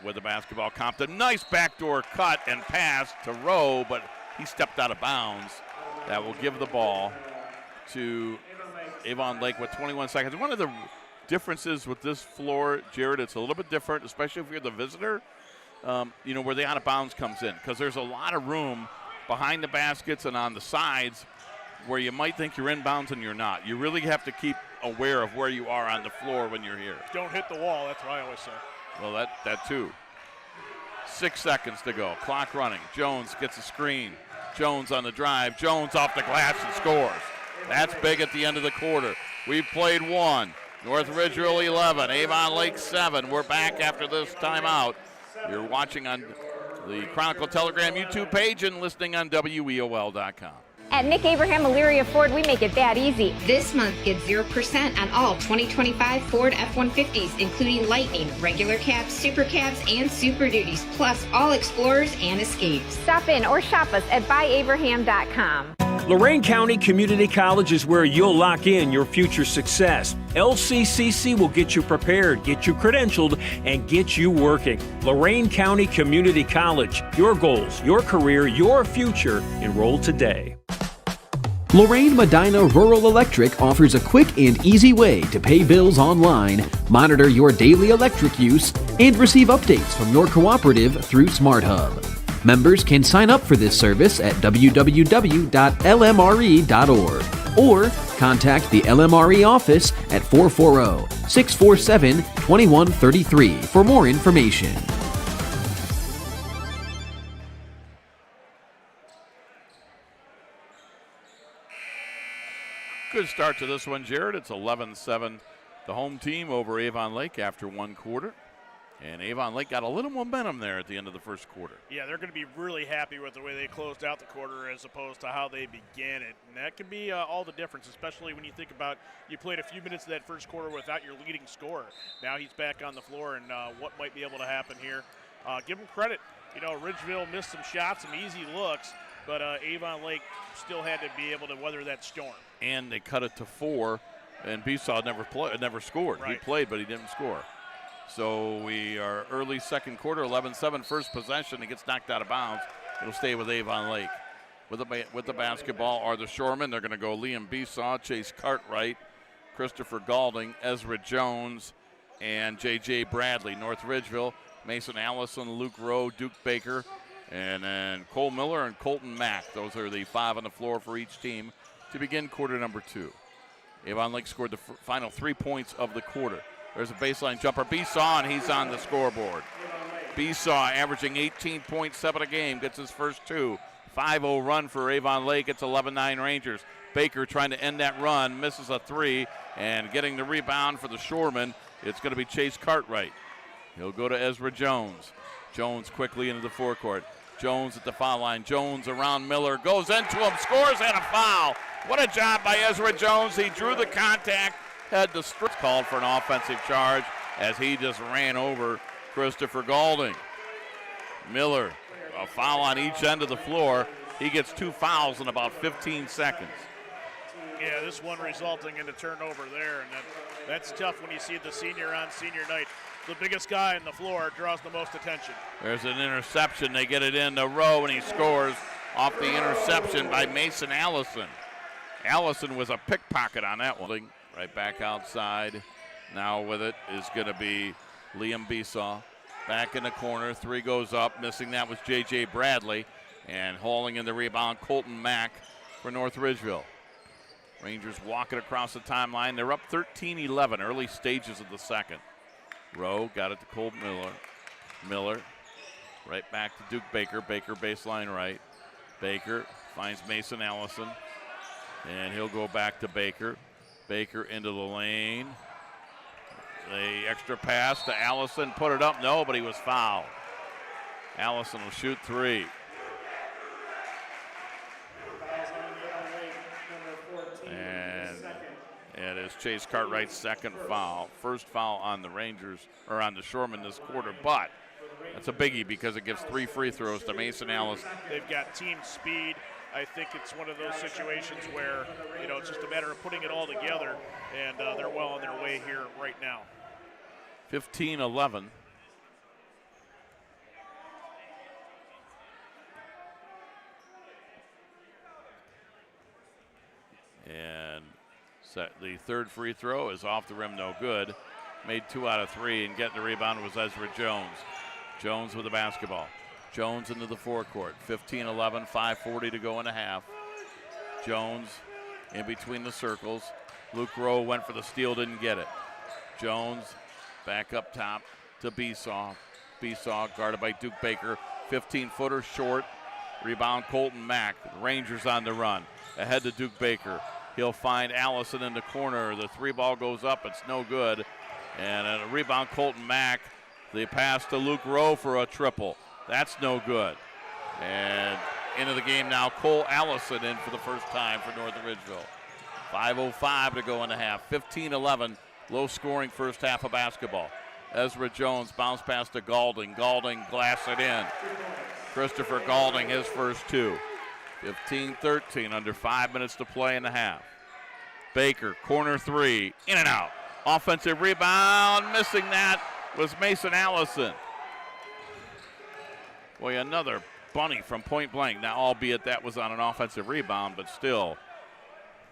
with the basketball. Compton, nice backdoor cut and pass to Rowe, but he stepped out of bounds. That will give the ball to Avon Lake with 21 seconds. One of the differences with this floor, Jared, it's a little bit different, especially if you're the visitor, where the out of bounds comes in, because there's a lot of room behind the baskets and on the sides where you might think you're in bounds and you're not. You really have to keep aware of where you are on the floor when you're here. Don't hit the wall, that's what I always say. Well, that too. 6 seconds to go. Clock running. Jones gets a screen. Jones on the drive. Jones off the glass and scores. That's big at the end of the quarter. We've played one. North Ridgeville 11, Avon Lake 7. We're back after this timeout. You're watching on the Chronicle Telegram YouTube page and listening on WEOL.com. At Nick Abraham Elyria Ford, we make it that easy. This month, get 0% on all 2025 Ford F-150s, including Lightning, regular cabs, super cabs, and Super Duties, plus all Explorers and Escapes. Stop in or shop us at buyabraham.com. Lorain County Community College is where you'll lock in your future success. LCCC will get you prepared, get you credentialed, and get you working. Lorain County Community College. Your goals, your career, your future. Enroll today. Lorraine Medina Rural Electric offers a quick and easy way to pay bills online, monitor your daily electric use, and receive updates from your cooperative through SmartHub. Members can sign up for this service at www.lmre.org or contact the LMRE office at 440-647-2133 for more information. Good start to this one, Jared. It's 11-7, the home team over Avon Lake after one quarter. And Avon Lake got a little momentum there at the end of the first quarter. Yeah, they're going to be really happy with the way they closed out the quarter as opposed to how they began it. And that can be all the difference, especially when you think about you played a few minutes of that first quarter without your leading scorer. Now he's back on the floor, and what might be able to happen here. Give him credit. You know, Ridgeville missed some shots, some easy looks, but Avon Lake still had to be able to weather that storm. And they cut it to 4, and Besaw never scored. Right. He played, but he didn't score. So we are early second quarter, 11-7, first possession. It gets knocked out of bounds. It'll stay with Avon Lake. With the basketball are the Shoremen. They're going to go Liam Besaw, Chase Cartwright, Christopher Galding, Ezra Jones, and J.J. Bradley. North Ridgeville, Mason Allison, Luke Rowe, Duke Baker, and then Cole Miller and Colton Mack. Those are the 5 on the floor for each team to begin quarter number 2. Avon Lake scored the final 3 points of the quarter. There's a baseline jumper. Besaw, and he's on the scoreboard. Besaw averaging 18.7 a game, gets his first 2. 5-0 run for Avon Lake. It's 11-9 Rangers. Baker trying to end that run, misses a 3, and getting the rebound for the Shoremen, it's going to be Chase Cartwright. He'll go to Ezra Jones. Jones quickly into the forecourt. Jones at the foul line. Jones around Miller, goes into him, scores, and a foul. What a job by Ezra Jones. He drew the contact, had the strip called for an offensive charge as he just ran over Christopher Galding. Miller, a foul on each end of the floor. He gets 2 fouls in about 15 seconds. Yeah, this one resulting in a turnover there, and that's tough when you see the senior on senior night. The biggest guy on the floor draws the most attention. There's an interception. They get it in to Rowe, and he scores off the interception by Mason Allison. Allison was a pickpocket on that one. Right back outside. Now with it is going to be Liam Besaw. Back in the corner. 3 goes up. Missing that was J.J. Bradley. And hauling in the rebound, Colton Mack for North Ridgeville. Rangers walking across the timeline. They're up 13-11, early stages of the second. Rowe got it to Cole Miller. Miller right back to Duke Baker. Baker baseline right. Baker finds Mason Allison. And he'll go back to Baker. Baker into the lane. The extra pass to Allison. Put it up. No, but he was fouled. Allison will shoot 3. And it is Chase Cartwright's second foul. First foul on the Rangers, or on the Shoremen this quarter, but that's a biggie because it gives 3 free throws to Mason Allison. They've got team speed. I think it's one of those situations where, you know, it's just a matter of putting it all together, and they're well on their way here right now. 15-11. And the third free throw is off the rim, no good. Made 2 out of 3, and getting the rebound was Ezra Jones. Jones with the basketball. Jones into the forecourt. 15-11, 5:40 to go in a half. Jones in between the circles. Luke Rowe went for the steal, didn't get it. Jones back up top to Besaw. Besaw guarded by Duke Baker. 15-footer short. Rebound Colton Mack. The Rangers on the run. Ahead to Duke Baker. He'll find Allison in the corner. The 3 ball goes up. It's no good. And a rebound Colton Mack. The pass to Luke Rowe for a triple. That's no good. And into the game now, Cole Allison in for the first time for North Ridgeville. 5:05 to go in the half. 15-11, low scoring first half of basketball. Ezra Jones bounce pass to Galding. Galding glass it in. Christopher Galding his first 2. 15-13, under 5 minutes to play in the half. Baker, corner 3, in and out. Offensive rebound, missing that was Mason Allison. Boy, another bunny from point blank. Now, albeit that was on an offensive rebound, but still,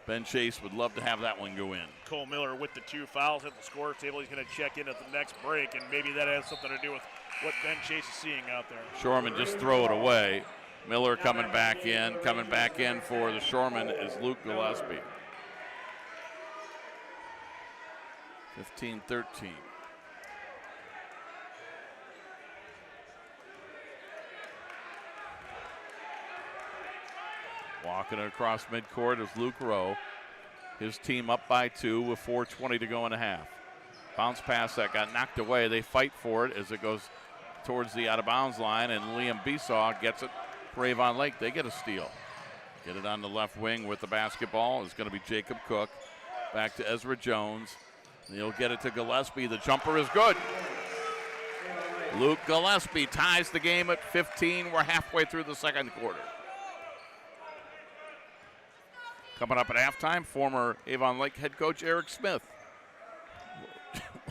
Ben Chase would love to have that one go in. Cole Miller with the 2 fouls at the score table. He's going to check in at the next break, and maybe that has something to do with what Ben Chase is seeing out there. Shoreman just throw it away. Miller coming back in. Coming back in for the Shoreman is Luke Gillespie. 15-13. Walking across midcourt is Luke Rowe. His team up by 2 with 4:20 to go in the half. Bounce pass that got knocked away. They fight for it as it goes towards the out-of-bounds line, and Liam Besaw gets it for Avon Lake. They get a steal. Get it on the left wing with the basketball is going to be Jacob Cook. Back to Ezra Jones. He'll get it to Gillespie. The jumper is good. Luke Gillespie ties the game at 15. We're halfway through the second quarter. Coming up at halftime, former Avon Lake head coach Eric Smith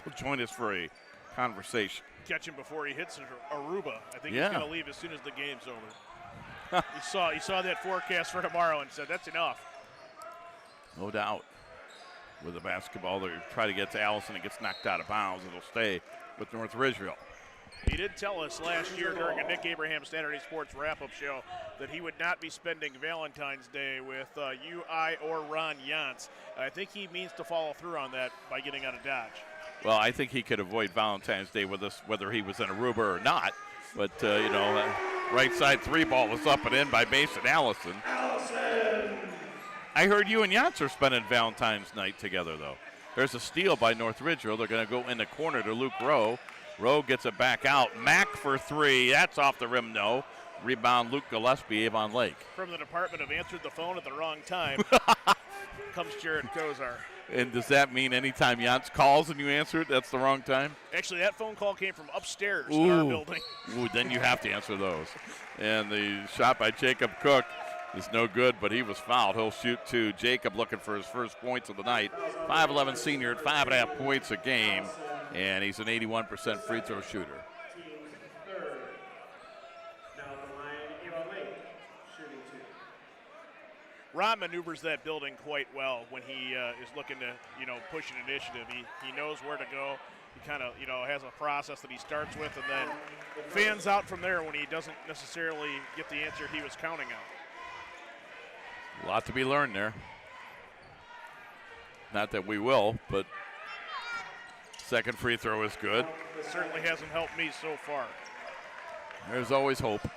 will join us for a conversation. Catch him before he hits Aruba. I think he's going to leave as soon as the game's over. He saw that forecast for tomorrow and said, that's enough. No doubt. With the basketball, they try to get to Allison. It gets knocked out of bounds. It'll stay with North Ridgeville. He did tell us last year during a Nick Abraham Saturday Sports wrap-up show that he would not be spending Valentine's Day with you, I, or Ron Yance. I think he means to follow through on that by getting out of Dodge. Well, I think he could avoid Valentine's Day with us, whether he was in Aruba or not. But, right side 3 ball was up and in by Mason Allison. I heard you and Yance are spending Valentine's night together, though. There's a steal by North Ridgeville. They're going to go in the corner to Luke Rowe. Rowe gets it back out. Mack for 3. That's off the rim, no. Rebound, Luke Gillespie, Avon Lake. From the department of answered the phone at the wrong time comes Jared Kozar. And does that mean anytime Yance calls and you answer it, that's the wrong time? Actually, that phone call came from upstairs in our building. Ooh, then you have to answer those. And the shot by Jacob Cook is no good, but he was fouled. He'll shoot 2. Jacob looking for his first points of the night. 5'11" senior at 5.5 points a game. And he's an 81% free throw shooter. Ron maneuvers that building quite well when he is looking to, push an initiative. He knows where to go. He kind of, has a process that he starts with and then fans out from there when he doesn't necessarily get the answer he was counting on. A lot to be learned there. Not that we will, but second free throw is good. It certainly hasn't helped me so far. There's always hope.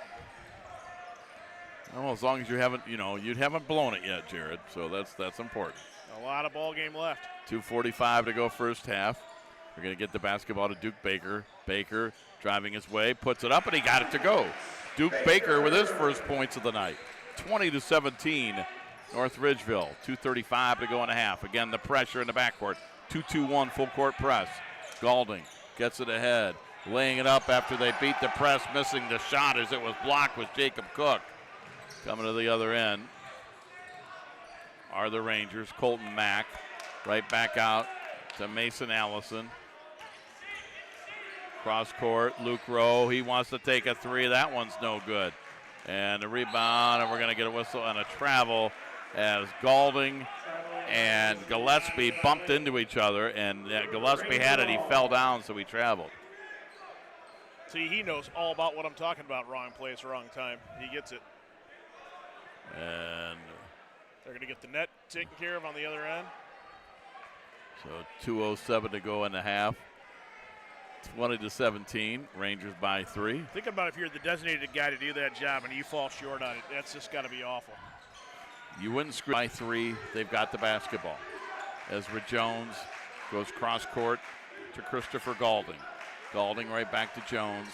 Well, as long as you haven't, you haven't blown it yet, Jared. So that's important. A lot of ball game left. 2:45 to go first half. We're going to get the basketball to Duke Baker. Baker driving his way, puts it up, and he got it to go. Duke Baker with his first points of the night. 20-17, North Ridgeville. 2:35 to go in a half. Again, the pressure in the backcourt. 2-2-1 full court press. Galding gets it ahead, laying it up after they beat the press, missing the shot as it was blocked with Jacob Cook. Coming to the other end are the Rangers. Colton Mack right back out to Mason Allison. Cross court, Luke Rowe. He wants to take a 3. That one's no good. And a rebound, and we're going to get a whistle and a travel as Galding and Gillespie bumped into each other, and Gillespie had it. He fell down, so he traveled. See, he knows all about what I'm talking about. Wrong place, wrong time. He gets it. And they're going to get the net taken care of on the other end. So 2:07 to go in the half. 20-17, Rangers by 3. Think about if you're the designated guy to do that job and you fall short on it. That's just got to be awful. You wouldn't screw by 3. They've got the basketball. Ezra Jones goes cross court to Christopher Galding. Galding right back to Jones.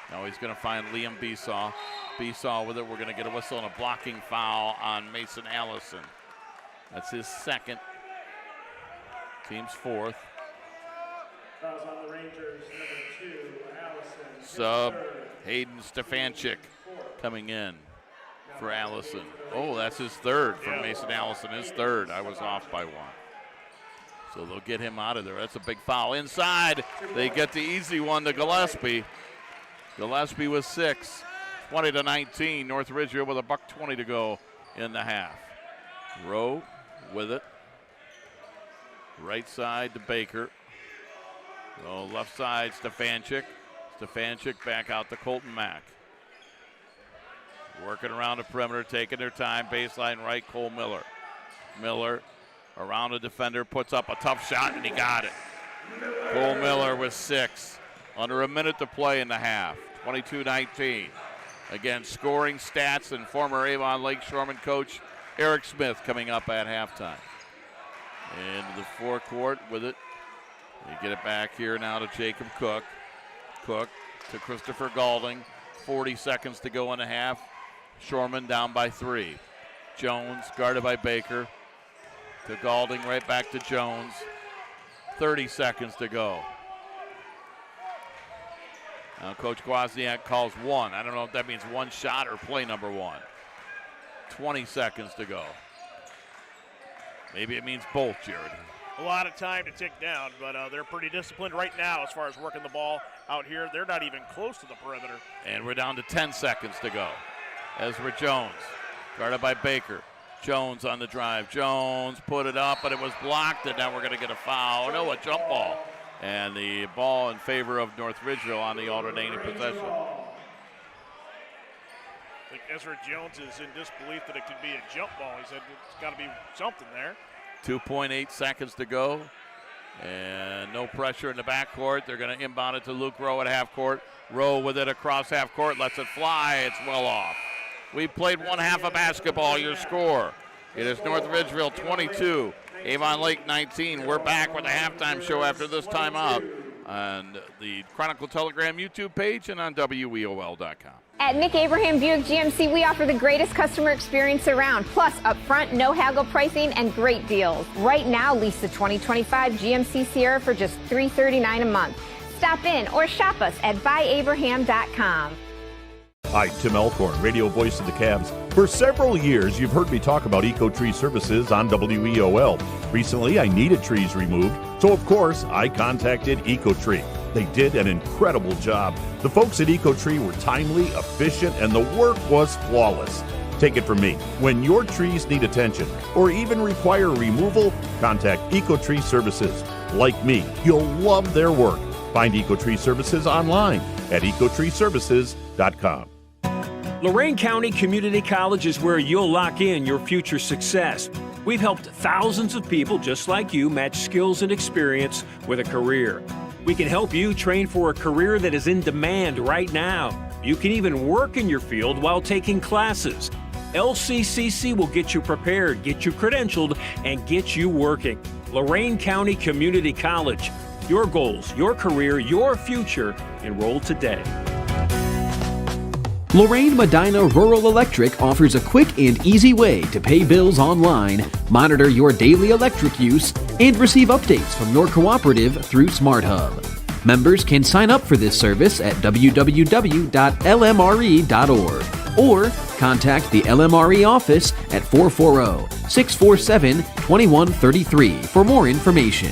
Now he's going to find Liam Besaw. Besaw with it. We're going to get a whistle and a blocking foul on Mason Allison. That's his second. Team's fourth. Fouls on the Rangers, number 2, Allison. Sub Hayden Stefanchik coming in for Allison. Oh, that's his third for Mason Allison. His third. I was off by 1. So they'll get him out of there. That's a big foul. Inside, they get the easy one to Gillespie. Gillespie with 6. 20-19. North Ridgeville with $1:20 to go in the half. Rowe with it. Right side to Baker. Oh, left side, Stefanchik. Stefanchik back out to Colton Mack. Working around the perimeter, taking their time. Baseline right, Cole Miller. Miller around the defender, puts up a tough shot, and he got it. Cole Miller with 6. Under a minute to play in the half. 22-19. Again, scoring stats and former Avon Lake Shoreman coach Eric Smith coming up at halftime. Into the forecourt with it. They get it back here now to Jacob Cook. Cook to Christopher Galding. 40 seconds to go in the half. Shoreman down by 3. Jones guarded by Baker. To Galding, right back to Jones. 30 seconds to go. Now Coach Wozniak calls 1. I don't know if that means 1 shot or play number 1. 20 seconds to go. Maybe it means both, Jared. A lot of time to tick down, but they're pretty disciplined right now as far as working the ball out here. They're not even close to the perimeter. And we're down to 10 seconds to go. Ezra Jones, guarded by Baker. Jones on the drive. Jones put it up, but it was blocked, and now we're going to get a foul. No, a jump ball. And the ball in favor of North Ridgeville on the alternating possession. I think Ezra Jones is in disbelief that it could be a jump ball. He said it's got to be something there. 2.8 seconds to go. And no pressure in the backcourt. They're going to inbound it to Luke Rowe at half court. Rowe with it across half court, lets it fly. It's well off. We've played 1 half of basketball. Your score. It is North Ridgeville 22, Avon Lake 19. We're back with a halftime show after this timeout on the Chronicle Telegram YouTube page and on WEOL.com. At Nick Abraham Buick GMC, we offer the greatest customer experience around, plus upfront, no haggle pricing and great deals. Right now, lease the 2025 GMC Sierra for just $339 a month. Stop in or shop us at buyabraham.com. Hi, Tim Elkhorn, radio voice of the Cavs. For several years, you've heard me talk about EcoTree services on WEOL. Recently, I needed trees removed, so of course, I contacted EcoTree. They did an incredible job. The folks at EcoTree were timely, efficient, and the work was flawless. Take it from me. When your trees need attention or even require removal, contact EcoTree Services. Like me, you'll love their work. Find EcoTree Services online at ecotreeservices.com. Lorain County Community College is where you'll lock in your future success. We've helped thousands of people just like you match skills and experience with a career. We can help you train for a career that is in demand right now. You can even work in your field while taking classes. LCCC will get you prepared, get you credentialed, and get you working. Lorain County Community College. Your goals, your career, your future. Enroll today. Lorraine Medina Rural Electric offers a quick and easy way to pay bills online, monitor your daily electric use, and receive updates from your cooperative through SmartHub. Members can sign up for this service at www.lmre.org or contact the LMRE office at 440-647-2133 for more information.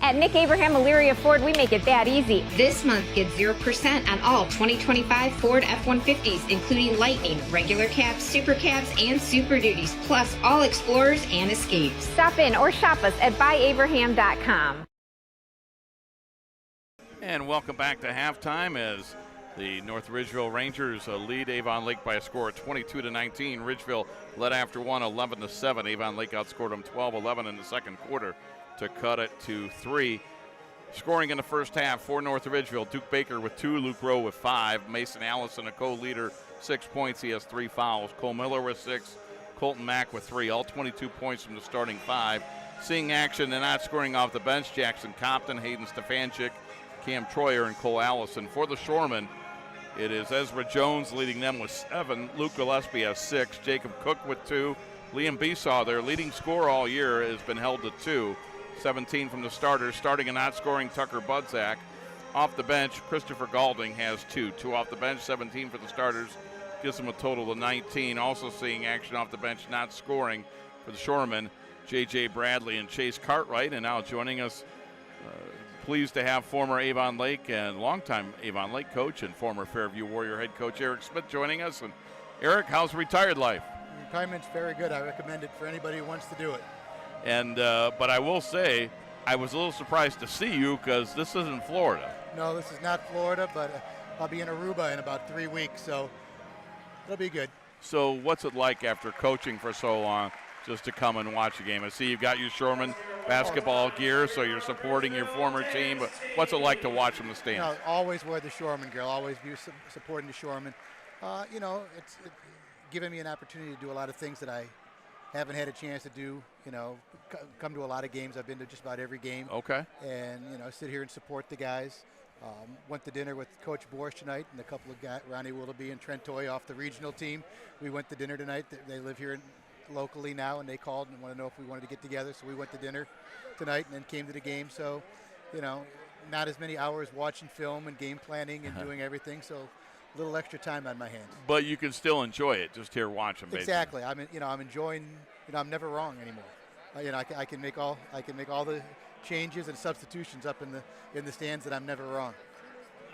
At Nick Abraham Elyria Ford, we make it that easy. This month, get 0% on all 2025 Ford F-150s, including Lightning, regular cabs, super cabs, and Super Duties, plus all Explorers and Escapes. Stop in or shop us at buyabraham.com. And welcome back to halftime as the North Ridgeville Rangers lead Avon Lake by a score of 22-19. Ridgeville led after one, 11-7. Avon Lake outscored them 12-11 in the second quarter to cut it to 3. Scoring in the first half for North Ridgeville, Duke Baker with 2, Luke Rowe with 5, Mason Allison, a co-leader, 6 points. He has 3 fouls. Cole Miller with 6, Colton Mack with 3, all 22 points from the starting 5. Seeing action and not scoring off the bench, Jackson Compton, Hayden Stefanchik, Cam Troyer, and Cole Allison. For the Shoremen, it is Ezra Jones leading them with 7, Luke Gillespie has 6, Jacob Cook with 2, Liam Besaw, their leading scorer all year, has been held to 2. 17 from the starters. Starting and not scoring, Tucker Budzak. Off the bench, Christopher Galding has 2. 2 off the bench, 17 for the starters. Gives them a total of 19. Also seeing action off the bench, not scoring for the Shoremen, J.J. Bradley and Chase Cartwright. And now joining us, pleased to have former Avon Lake and longtime Avon Lake coach and former Fairview Warrior head coach Eric Smith joining us. And Eric, how's retired life? Kaiman's very good. I recommend it for anybody who wants to do it. And but I will say, I was a little surprised to see you because this isn't Florida. No, this is not Florida, but I'll be in Aruba in about 3 weeks, so it'll be good. So what's it like after coaching for so long just to come and watch a game? I see you've got your Shoreman basketball gear, so you're supporting your former team, but what's it like to watch from the stands? You know, always wear the Shoreman gear, always be supporting the Shoreman. You know, it's giving me an opportunity to do a lot of things that I haven't had a chance to do. You know, come to a lot of games. I've been to just about every game. Okay. And, you know, sit here and support the guys. Went to dinner with Coach Borsch tonight and a couple of guys, Ronnie Willoughby and Trent Toy off the regional team. We went to dinner tonight. They live here locally now, and they called and wanted to know if we wanted to get together. So we went to dinner tonight and then came to the game. So, you know, not as many hours watching film and game planning and doing everything. So a little extra time on my hands. But you can still enjoy it just here watching. Basically. Exactly. I mean, you know, I'm enjoying. You know, I'm never wrong anymore. You know, I can make all the changes and substitutions up in the stands that I'm never wrong.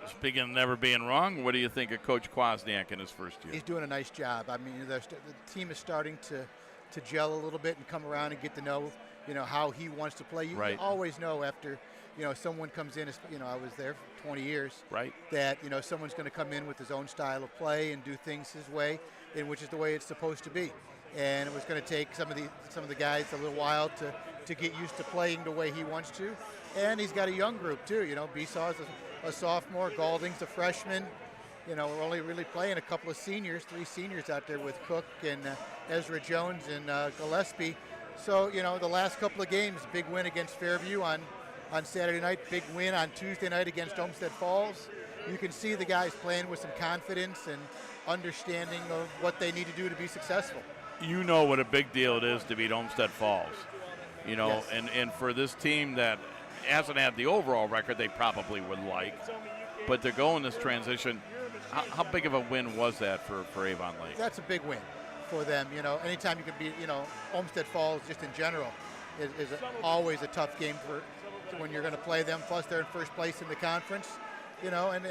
Speaking of never being wrong, what do you think of Coach Kwasniak in his first year? He's doing a nice job. I mean, the team is starting to gel a little bit and come around and get to know, you know, how he wants to play. You always know after, you know, someone comes in, you know, I was there for 20 years, that, you know, someone's going to come in with his own style of play and do things his way, and which is the way it's supposed to be. And it was going to take some of the guys a little while to get used to playing the way he wants to. And he's got a young group too. You know, Besaw's a sophomore, Galding's a freshman. You know, we're only really playing a couple of seniors, 3 seniors out there with Cook and Ezra Jones and Gillespie. So, you know, the last couple of games, big win against Fairview on Saturday night, big win on Tuesday night against Olmsted Falls. You can see the guys playing with some confidence and understanding of what they need to do to be successful. You know what a big deal it is to beat Olmsted Falls. You know, Yes. and for this team that hasn't had the overall record they probably would like, but to go in this transition, how big of a win was that for Avon Lake? That's a big win for them. You know, anytime you can beat, you know, Olmsted Falls just in general is always a tough game for when you're going to play them. Plus, they're in first place in the conference. You know, and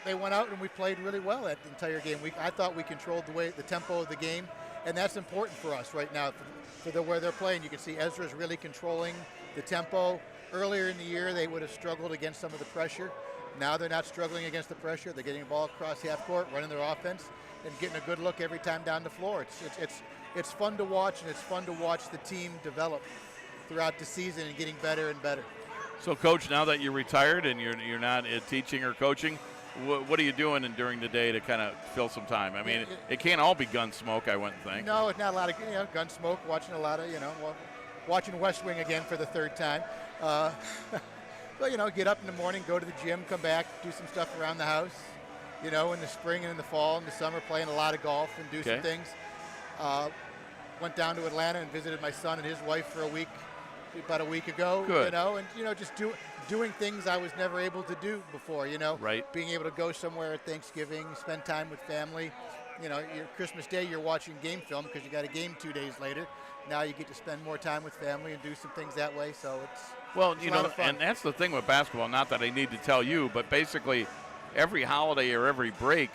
they went out and we played really well that entire game. I thought we controlled the tempo of the game, and that's important for us right now. For where they're playing, you can see Ezra's really controlling the tempo. Earlier in the year, they would have struggled against some of the pressure. Now they're not struggling against the pressure. They're getting the ball across half court, running their offense, and getting a good look every time down the floor. It's fun to watch, and it's fun to watch the team develop throughout the season and getting better and better. So, Coach, now that you're retired and you're not teaching or coaching, what are you doing during the day to kind of fill some time? I mean, it can't all be gun smoke, I wouldn't think. No, it's not a lot of gun smoke. Watching a lot of watching West Wing again for the 3rd time. But you know, get up in the morning, go to the gym, come back, do some stuff around the house. You know, in the spring and in the fall and the summer, playing a lot of golf and do some things. Went down to Atlanta and visited my son and his wife for about a week ago. Good. You know, and you know, just doing things I was never able to do before. You know, being able to go somewhere at Thanksgiving, spend time with family. You know, your Christmas Day, you're watching game film because you got a game 2 days later. Now you get to spend more time with family and do some things that way. So it's a lot of fun. And that's the thing with basketball. Not that I need to tell you, but basically, every holiday or every break,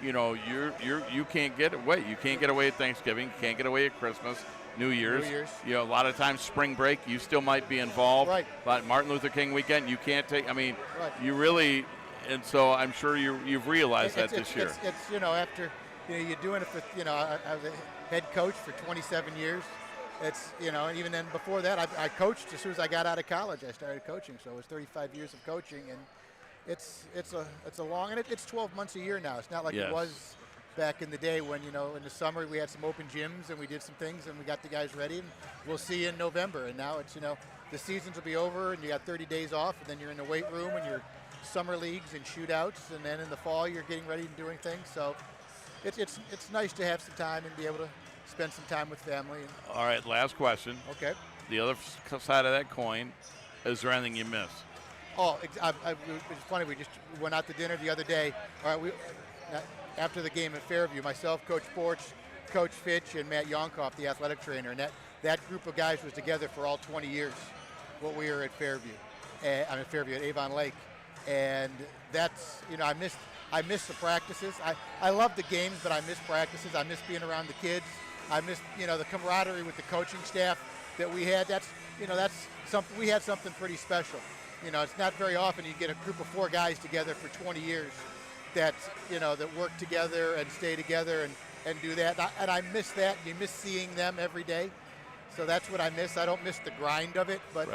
you know, you can't get away. You can't get away at Thanksgiving. You can't get away at Christmas, New Year's. You know, a lot of times spring break, you still might be involved. Right. But Martin Luther King weekend, you can't take. I mean, you really. And so I'm sure you've realized that this year. It's you know, after you're doing it for I was a head coach for 27 years. It's you know, and even then before that, I coached as soon as I got out of college. I started coaching, so it was 35 years of coaching, and it's a long, and it's 12 months a year now. It's not like it was back in the day when, you know, in the summer we had some open gyms and we did some things and we got the guys ready, and we'll see you in November. And now it's, you know, the seasons will be over and you got 30 days off, and then you're in the weight room and your summer leagues and shootouts, and then in the fall you're getting ready and doing things. So it's nice to have some time and be able to spend some time with family. All right, last question. Okay. The other side of that coin, is there anything you miss? Oh, it's funny. We just went out to dinner the other day. All right, after the game at Fairview, myself, Coach Borch, Coach Fitch, and Matt Yonkoff, the athletic trainer, and that group of guys was together for all 20 years. What we were at Fairview, at Avon Lake, and that's, you know, I miss the practices. I love the games, but I miss practices. I miss being around the kids. I miss, the camaraderie with the coaching staff that we had. That's something, we had something pretty special. It's not very often you get a group of 4 guys together for 20 years that, that work together and stay together and do that. And I miss that. You miss seeing them every day. So that's what I miss. I don't miss the grind of it, but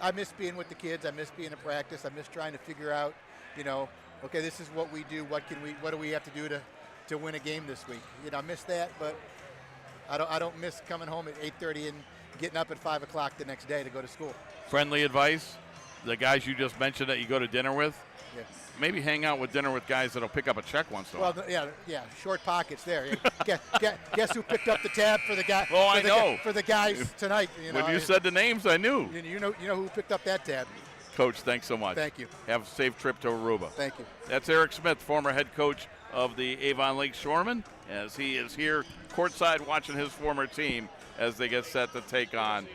I miss being with the kids. I miss being in practice. I miss trying to figure out, okay, this is what we do. What do we have to do to win a game this week? I miss that, but I don't miss coming home at 8:30 and getting up at 5 o'clock the next day to go to school. Friendly advice, the guys you just mentioned that you go to dinner with, yeah. Maybe hang out with dinner with guys that'll pick up a check once in a while. Well, yeah, short pockets there. Guess who picked up the tab for the guy? Oh, I know. For the guys tonight. When you said the names, I knew. You know who picked up that tab. Coach, thanks so much. Thank you. Have a safe trip to Aruba. Thank you. That's Eric Smith, former head coach of the Avon Lake Shoremen, as he is here courtside watching his former team as they get set to take on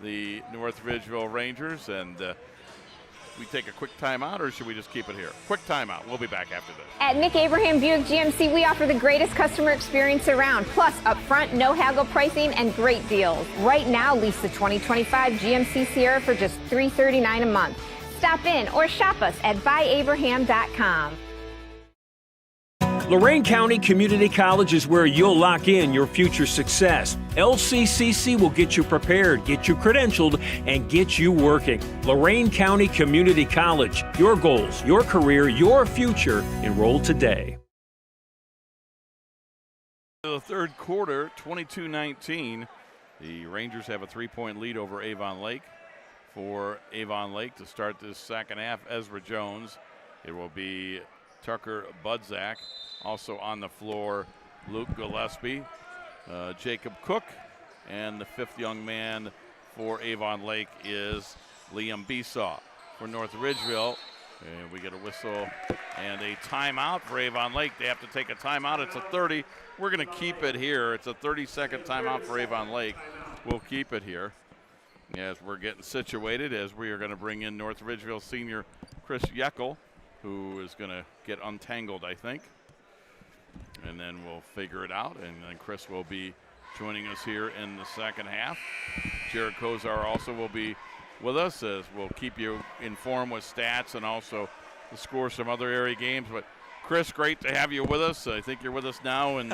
the North Ridgeville Rangers. And we take a quick timeout, or should we just keep it here? Quick timeout. We'll be back after this. At Nick Abraham Buick GMC, we offer the greatest customer experience around, plus upfront, no haggle pricing and great deals. Right now, lease the 2025 GMC Sierra for just $339 a month. Stop in or shop us at buyabraham.com. Lorain County Community College is where you'll lock in your future success. LCCC will get you prepared, get you credentialed, and get you working. Lorain County Community College. Your goals, your career, your future. Enroll today. The third quarter, 22-19. The Rangers have a 3-point lead over Avon Lake. For Avon Lake to start this second half, Ezra Jones. It will be Tucker Budzak. Also on the floor, Luke Gillespie, Jacob Cook, and the 5th young man for Avon Lake is Liam Besaw. For North Ridgeville, we get a whistle and a timeout for Avon Lake. They have to take a timeout. It's a 30. We're going to keep it here. It's a 30-second timeout for Avon Lake. We'll keep it here as we're getting situated, as we are going to bring in North Ridgeville senior Chris Yeckel, who is going to get untangled, I think. And then we'll figure it out, and then Chris will be joining us here in the second half. Jared Kozar also will be with us, as we'll keep you informed with stats and also the scores from other area games. But Chris, great to have you with us. I think you're with us now, and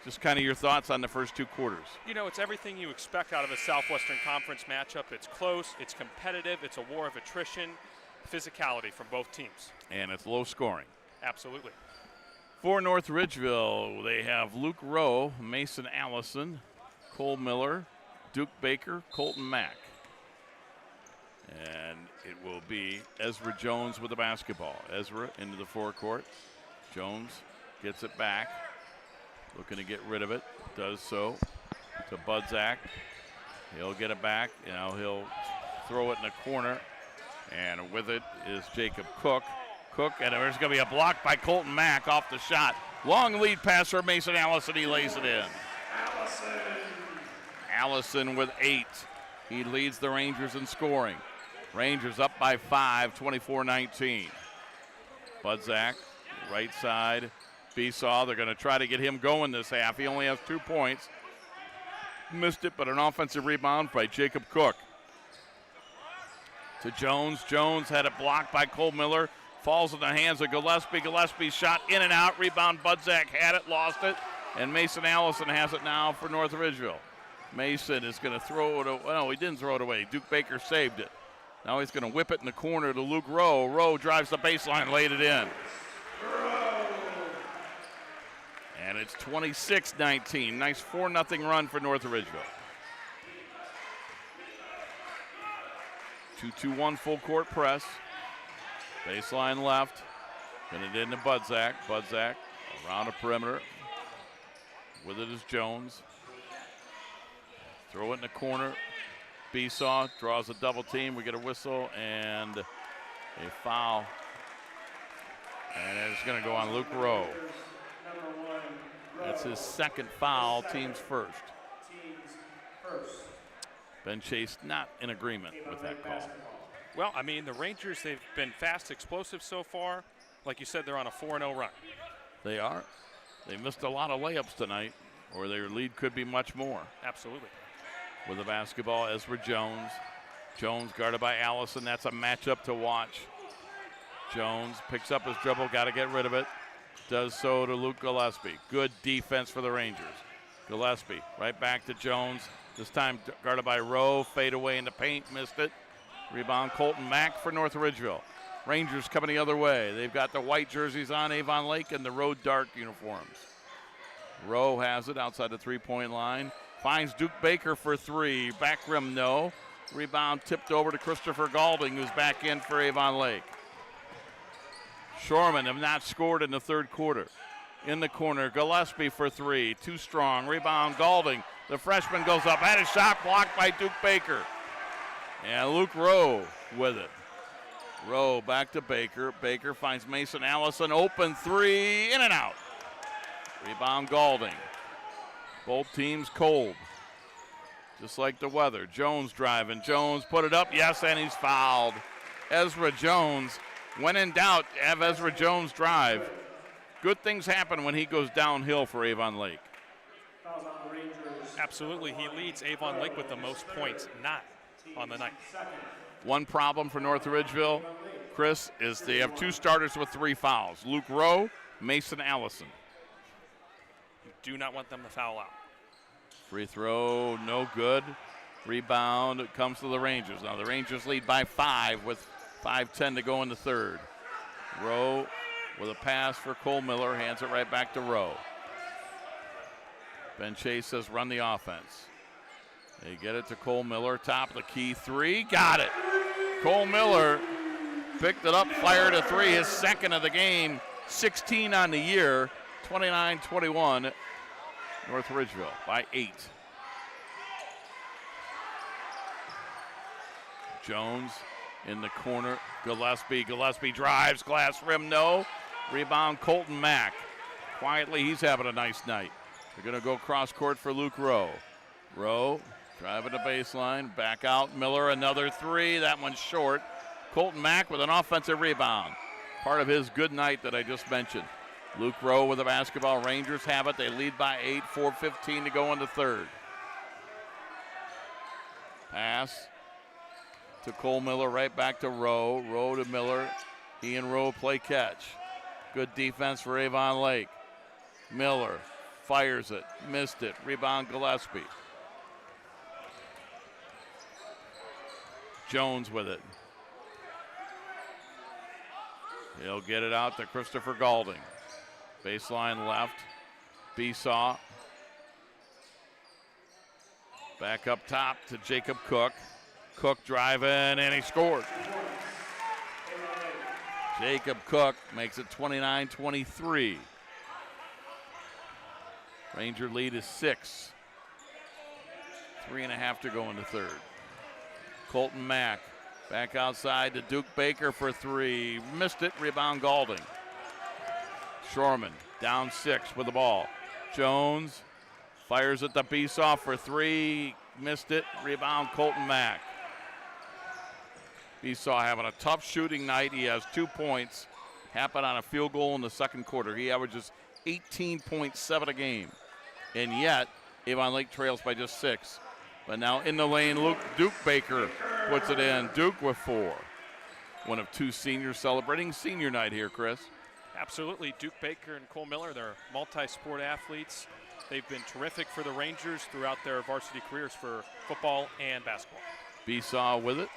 just kind of your thoughts on the first 2 quarters. It's everything you expect out of a Southwestern Conference matchup. It's close, it's competitive, it's a war of attrition, physicality from both teams. And it's low scoring. Absolutely. For North Ridgeville, they have Luke Rowe, Mason Allison, Cole Miller, Duke Baker, Colton Mack. And it will be Ezra Jones with the basketball. Ezra into the forecourt. Jones gets it back, looking to get rid of it. Does so to Budzak. He'll get it back. He'll throw it in the corner. And with it is Jacob Cook. And there's going to be a block by Colton Mack off the shot. Long lead pass for Mason Allison. He lays it in. Allison with 8. He leads the Rangers in scoring. Rangers up by 5, 24-19. Budzak, right side. Besaw, they're going to try to get him going this half. He only has 2 points. Missed it, but an offensive rebound by Jacob Cook. To Jones. Jones had it blocked by Cole Miller. Falls in the hands of Gillespie. Gillespie's shot in and out. Rebound. Budzak had it, lost it. And Mason Allison has it now for North Ridgeville. Mason is going to throw it away. No, he didn't throw it away. Duke Baker saved it. Now he's going to whip it in the corner to Luke Rowe. Rowe drives the baseline, laid it in. And it's 26-19. Nice 4-0 run for North Ridgeville. 2-2-1 full court press. Baseline left. Then it into Budzak. Budzak around the perimeter. With it is Jones. Throw it in the corner. Besaw draws a double team. We get a whistle and a foul. And it's going to go on Luke Rowe. That's his second foul, team's first. Ben Chase not in agreement with that call. Well, the Rangers, they've been fast, explosive so far. Like you said, they're on a 4-0 run. They are. They missed a lot of layups tonight. or their lead could be much more. Absolutely. With the basketball, Ezra Jones. Jones guarded by Allison. That's a matchup to watch. Jones picks up his dribble, got to get rid of it. Does so to Luke Gillespie. Good defense for the Rangers. Gillespie right back to Jones. This time guarded by Rowe. Fade away in the paint, missed it. Rebound Colton Mack for North Ridgeville. Rangers coming the other way. They've got the white jerseys on, Avon Lake, and the road dark uniforms. Rowe has it outside the three-point line. Finds Duke Baker for three. Back rim, no. Rebound tipped over to Christopher Galding, who's back in for Avon Lake. Shoremen have not scored in the third quarter. In the corner, Gillespie for three. Too strong. Rebound, Galding. The freshman goes up. Had a shot blocked by Duke Baker. And Luke Rowe with it. Rowe back to Baker. Baker finds Mason Allison. Open three. In and out. Rebound, Galding. Both teams cold. Just like the weather. Jones driving. Jones put it up. Yes, and he's fouled. Ezra Jones. When in doubt, have Ezra Jones drive. Good things happen when he goes downhill for Avon Lake. Absolutely. He leads Avon Lake with the most points, not on the night. One problem for North Ridgeville, Chris, is they have two starters with 3 fouls. Luke Rowe, Mason Allison. You do not want them to foul out. Free throw, no good. Rebound comes to the Rangers. Now the Rangers lead by 5 with 5:10 to go in the third. Rowe with a pass for Cole Miller, hands it right back to Rowe. Ben Chase says run the offense. They get it to Cole Miller, top of the key, three, got it. Cole Miller picked it up, fired a three, his second of the game, 16 on the year, 29-21, North Ridgeville by 8. Jones in the corner, Gillespie drives, glass rim, no. Rebound, Colton Mack. Quietly, he's having a nice night. They're gonna go cross court for Luke Rowe. Rowe driving the baseline, back out, Miller, another three, that one's short. Colton Mack with an offensive rebound. Part of his good night that I just mentioned. Luke Rowe with the basketball, Rangers have it, they lead by 8, 4:15 to go in the third. Pass to Cole Miller, right back to Rowe. Rowe to Miller. He and Rowe play catch. Good defense for Avon Lake. Miller fires it, missed it. Rebound, Gillespie. Jones with it. He'll get it out to Christopher Galding. Baseline left. Besaw. Back up top to Jacob Cook. Cook driving, and he scored. Jacob Cook makes it 29-23. Ranger lead is 6. 3.5 to go in the third. Colton Mack back outside to Duke Baker for three. Missed it, rebound Galding. Shoreman down 6 with the ball. Jones fires it to Besaw for three. Missed it, rebound Colton Mack. Besaw having a tough shooting night. He has 2 points. Happened on a field goal in the second quarter. He averages 18.7 a game. And yet, Avon Lake trails by just 6. But now in the lane, Duke Baker puts it in. Duke with 4. One of 2 seniors celebrating senior night here, Chris. Absolutely. Duke Baker and Cole Miller, they're multi-sport athletes. They've been terrific for the Rangers throughout their varsity careers for football and basketball. Besaw with it.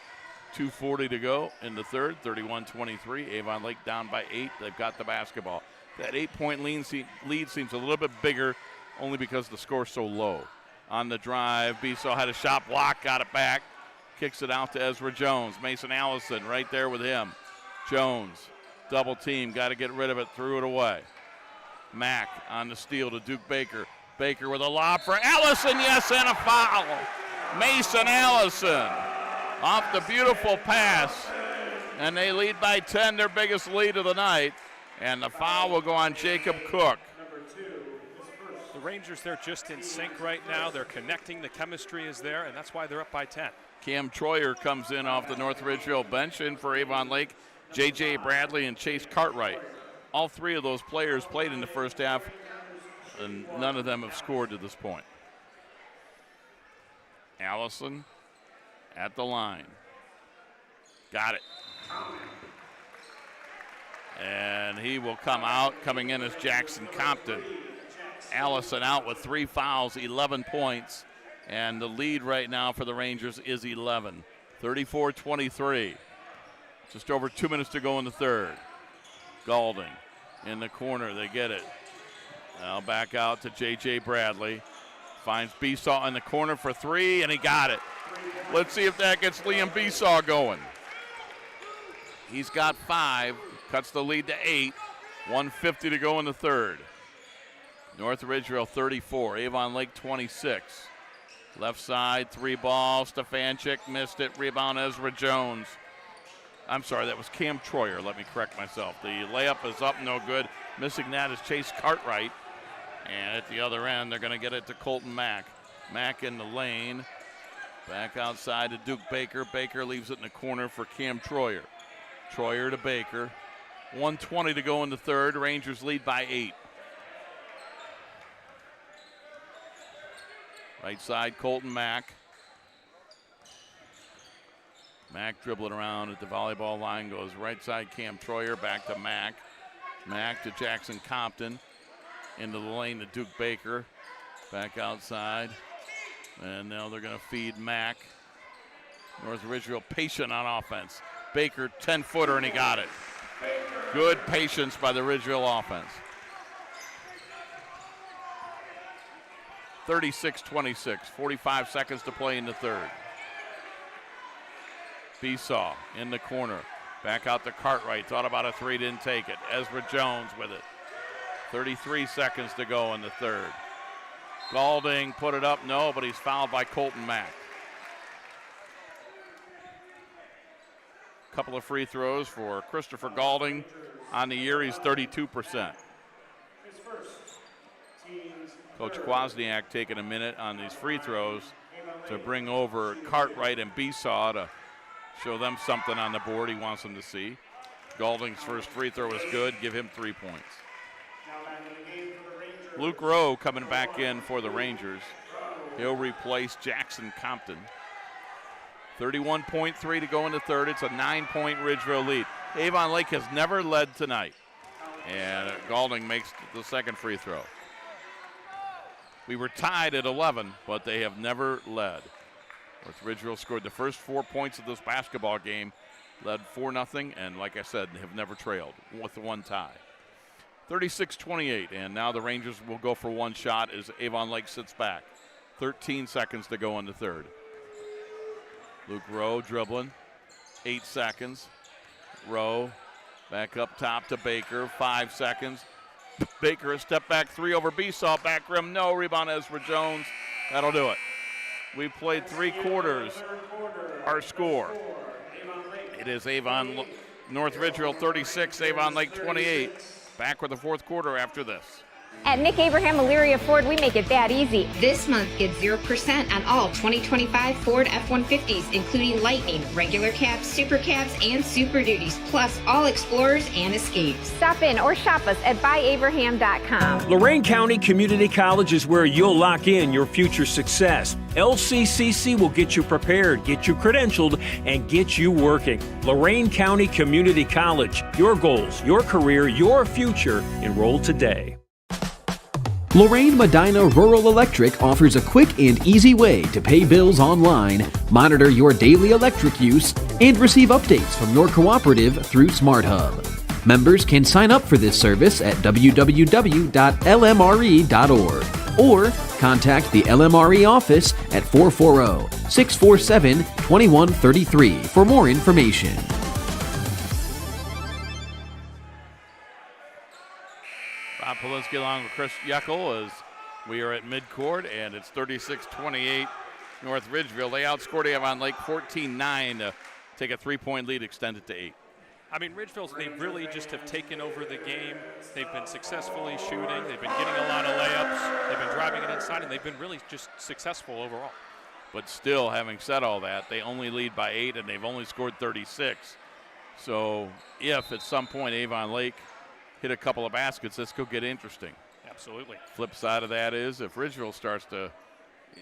2:40 to go in the third, 31-23. Avon Lake down by 8. They've got the basketball. That 8-point lead seems a little bit bigger only because the score's so low. On the drive, Besaw had a shot block, got it back. Kicks it out to Ezra Jones. Mason Allison right there with him. Jones, double team, got to get rid of it, threw it away. Mack on the steal to Duke Baker. Baker with a lob for Allison, yes, and a foul. Mason Allison off the beautiful pass, and they lead by 10, their biggest lead of the night, and the foul will go on Jacob Cook. The Rangers, they're just in sync right now. They're connecting, the chemistry is there, and that's why they're up by 10. Cam Troyer comes in off the North Ridgeville bench. In for Avon Lake, J.J. Bradley and Chase Cartwright. All 3 of those players played in the first half and none of them have scored to this point. Allison at the line. Got it. And he will come out. Coming in is Jackson Compton. Allison out with 3 fouls, 11 points. And the lead right now for the Rangers is 11. 34-23. Just over 2 minutes to go in the third. Galding in the corner. They get it. Now back out to J.J. Bradley. Finds Besaw in the corner for 3, and he got it. Let's see if that gets Liam Besaw going. He's got 5. Cuts the lead to 8. 1:50 to go in the third. North Ridgeville 34. Avon Lake 26. Left side, 3 ball. Stefanchik missed it. Rebound Ezra Jones. I'm sorry, that was Cam Troyer. Let me correct myself. The layup is up, no good. Missing that is Chase Cartwright. And at the other end, they're going to get it to Colton Mack. Mack in the lane. Back outside to Duke Baker. Baker leaves it in the corner for Cam Troyer. Troyer to Baker. 1:20 to go in the third. Rangers lead by 8. Right side, Colton Mack. Mack dribbling around at the volleyball line. Goes right side, Cam Troyer. Back to Mack. Mack to Jackson Compton. Into the lane to Duke Baker. Back outside. And now they're going to feed Mack. North Ridgeville patient on offense. Baker, 10-footer, and he got it. Good patience by the Ridgeville offense. 36-26, 45 seconds to play in the third. Besaw in the corner. Back out to Cartwright. Thought about a 3, didn't take it. Ezra Jones with it. 33 seconds to go in the third. Galding put it up, no, but he's fouled by Colton Mack. Couple of free throws for Christopher Galding. On the year, he's 32%. Coach Kwasniak taking a minute on these free throws to bring over Cartwright and Besaw to show them something on the board he wants them to see. Galding's first free throw was good. Give him 3 points. Luke Rowe coming back in for the Rangers. He'll replace Jackson Compton. 31.3 to go in the third. It's a 9-point Ridgeville lead. Avon Lake has never led tonight. And Galding makes the second free throw. We were tied at 11, but they have never led. North Ridgeville scored the first 4 points of this basketball game, led 4-0, and like I said, have never trailed with the one tie. 36-28, and now the Rangers will go for one shot as Avon Lake sits back. 13 seconds to go in the third. Luke Rowe dribbling, 8 seconds. Rowe back up top to Baker, 5 seconds. Baker a step back 3 over Besaw, back rim, no, rebound Ezra Jones. That'll do it. We played 3 quarters. Our score. It is North Ridgeville 36, Avon Lake 28. Back with the fourth quarter after this. At Nick Abraham Elyria Ford, we make it that easy. This month, get 0% on all 2025 Ford F-150s, including Lightning, regular cabs, super cabs, and super duties, plus all Explorers and Escapes. Stop in or shop us at buyabraham.com. Lorain County Community College is where you'll lock in your future success. LCCC will get you prepared, get you credentialed, and get you working. Lorain County Community College. Your goals, your career, your future. Enroll today. Lorraine Medina Rural Electric offers a quick and easy way to pay bills online, monitor your daily electric use, and receive updates from your cooperative through SmartHub. Members can sign up for this service at www.lmre.org or contact the LMRE office at 440-647-2133 for more information. Rob Polinsky along with Chris Yeckel as we are at midcourt, and it's 36-28 North Ridgeville. They outscored Avon Lake 14-9 to take a 3-point lead, extend it to 8. I mean, Ridgeville's, they really just have taken over the game. They've been successfully shooting. They've been getting a lot of layups. They've been driving it inside, and they've been really just successful overall. But still, having said all that, they only lead by 8, and they've only scored 36. So if at some point Avon Lake hit a couple of baskets, this could get interesting. Yep. Absolutely. Flip side of that is if Ridgeville starts to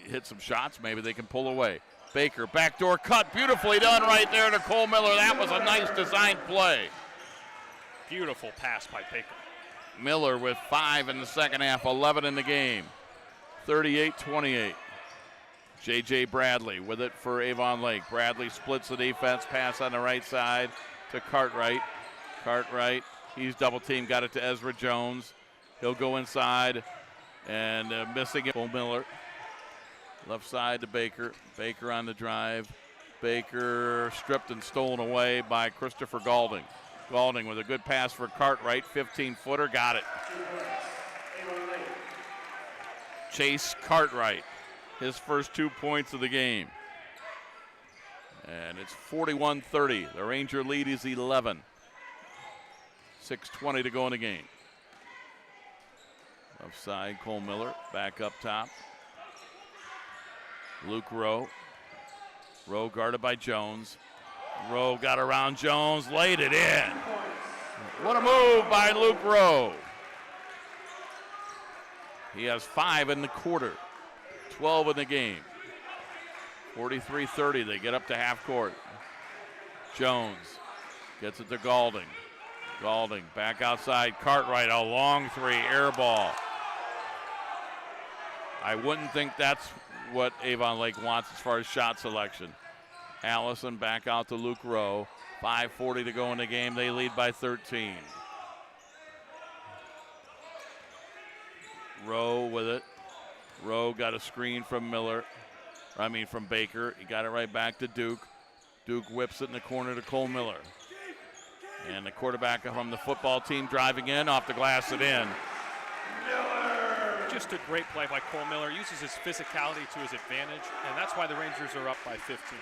hit some shots, maybe they can pull away. Baker, backdoor cut, beautifully done right there to Cole Miller. That was a nice designed play. Beautiful pass by Baker. Miller with 5 in the second half, 11 in the game. 38-28. J.J. Bradley with it for Avon Lake. Bradley splits the defense, pass on the right side to Cartwright. Cartwright, he's double teamed, got it to Ezra Jones. He'll go inside and missing it. Cole Miller. Left side to Baker. Baker on the drive. Baker stripped and stolen away by Christopher Galding. Galding with a good pass for Cartwright, 15-footer, got it. Chase Cartwright, his first 2 points of the game. And it's 41-30. The Ranger lead is 11. 6:20 to go in the game. Left side, Cole Miller, back up top. Luke Rowe. Rowe guarded by Jones. Rowe got around Jones, laid it in. What a move by Luke Rowe. He has 5 in the quarter, 12 in the game. 43-30, they get up to half court. Jones gets it to Galding. Galding back outside, Cartwright, a long 3, air ball. I wouldn't think that's what Avon Lake wants as far as shot selection. Allison back out to Luke Rowe. 5:40 to go in the game. They lead by 13. Rowe with it. Rowe got a screen from from Baker. He got it right back to Duke. Duke whips it in the corner to Cole Miller. And the quarterback from the football team driving in, off the glass and in. Just a great play by Cole Miller. Uses his physicality to his advantage, and that's why the Rangers are up by 15.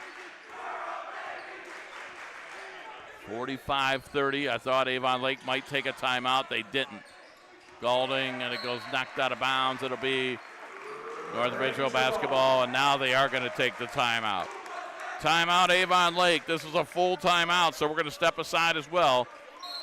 45-30. I thought Avon Lake might take a timeout. They didn't. Galding, and it goes knocked out of bounds. It'll be North Ridgeville basketball, and now they are going to take the timeout. Timeout, Avon Lake. This is a full timeout, so we're going to step aside as well.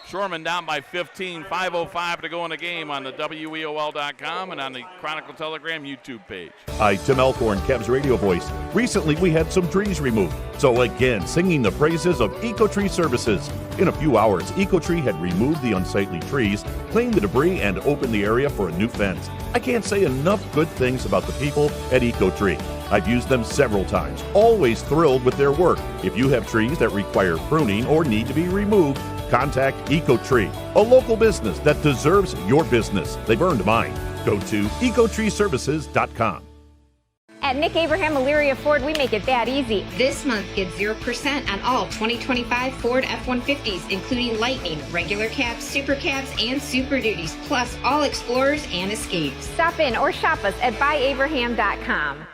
Shoremen down by 15, 5:05 to go in the game on the WEOL.com and on the Chronicle Telegram YouTube page. Hi, Tim Elkhorn, Cavs radio voice. Recently, we had some trees removed. So again, singing the praises of EcoTree Services. In a few hours, EcoTree had removed the unsightly trees, cleaned the debris, and opened the area for a new fence. I can't say enough good things about the people at EcoTree. I've used them several times, always thrilled with their work. If you have trees that require pruning or need to be removed, contact EcoTree, a local business that deserves your business. They've earned mine. Go to ecotreeservices.com. At Nick Abraham Elyria Ford, we make it that easy. This month, get 0% on all 2025 Ford F-150s, including Lightning, regular cabs, super cabs, and super duties, plus all Explorers and Escapes. Stop in or shop us at buyabraham.com.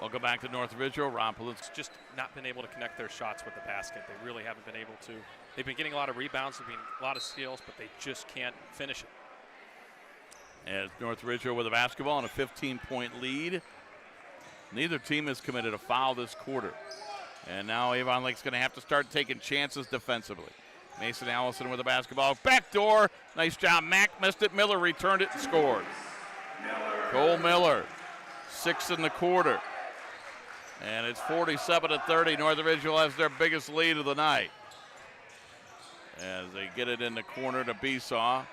Welcome back to North Ridgeville. Ron Polinsky. Just not been able to connect their shots with the basket. They really haven't been able to. They've been getting a lot of rebounds, they've been a lot of steals, but they just can't finish it. As North Ridgeville with a basketball and a 15-point lead. Neither team has committed a foul this quarter. And now Avon Lake's going to have to start taking chances defensively. Mason Allison with a basketball. Backdoor. Nice job. Mack missed it. Miller returned it and scored. Cole Miller, 6 in the quarter. And it's 47-30. North Ridgeville has their biggest lead of the night. As they get it in the corner to Besaw.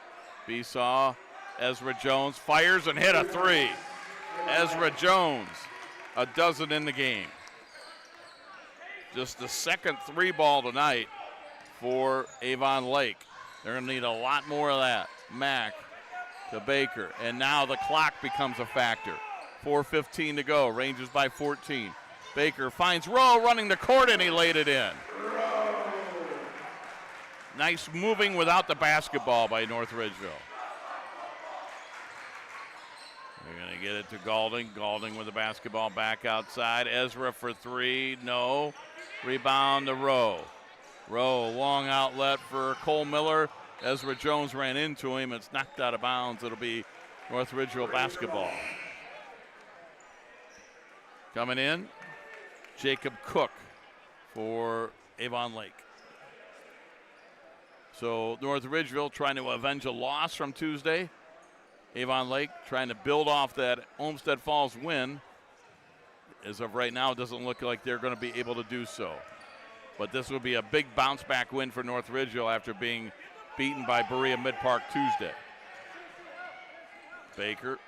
Besaw, Ezra Jones fires and hit a 3. Ezra Jones, a dozen in the game. Just the second 3-ball tonight for Avon Lake. They're going to need a lot more of that. Mack to Baker. And now the clock becomes a factor. 4:15 to go. Rangers by 14. Baker finds Rowe running the court, and he laid it in. Nice moving without the basketball by North Ridgeville. They're going to get it to Galding. Galding with the basketball back outside. Ezra for 3. No. Rebound to Rowe. Rowe, long outlet for Cole Miller. Ezra Jones ran into him. It's knocked out of bounds. It'll be North Ridgeville basketball. Coming in, Jacob Cook for Avon Lake. So North Ridgeville trying to avenge a loss from Tuesday. Avon Lake trying to build off that Olmsted Falls win. As of right now, it doesn't look like they're going to be able to do so. But this would be a big bounce back win for North Ridgeville after being beaten by Berea Mid-Park Tuesday. Baker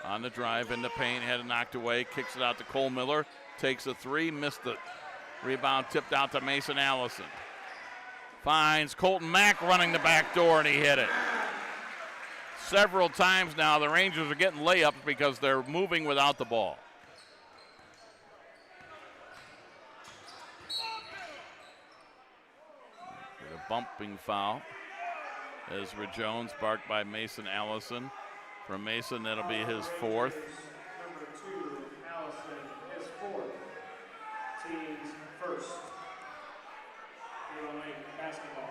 on the drive in the paint, had it knocked away, kicks it out to Cole Miller, takes a three, missed it. Rebound tipped out to Mason Allison. Finds Colton Mack running the back door, and he hit it. Several times now, the Rangers are getting layups because they're moving without the ball. With a bumping foul. Ezra Jones, barked by Mason Allison. From Mason, that'll be his fourth. Number 2, Allison, his fourth. Team's first. Avon Lake basketball.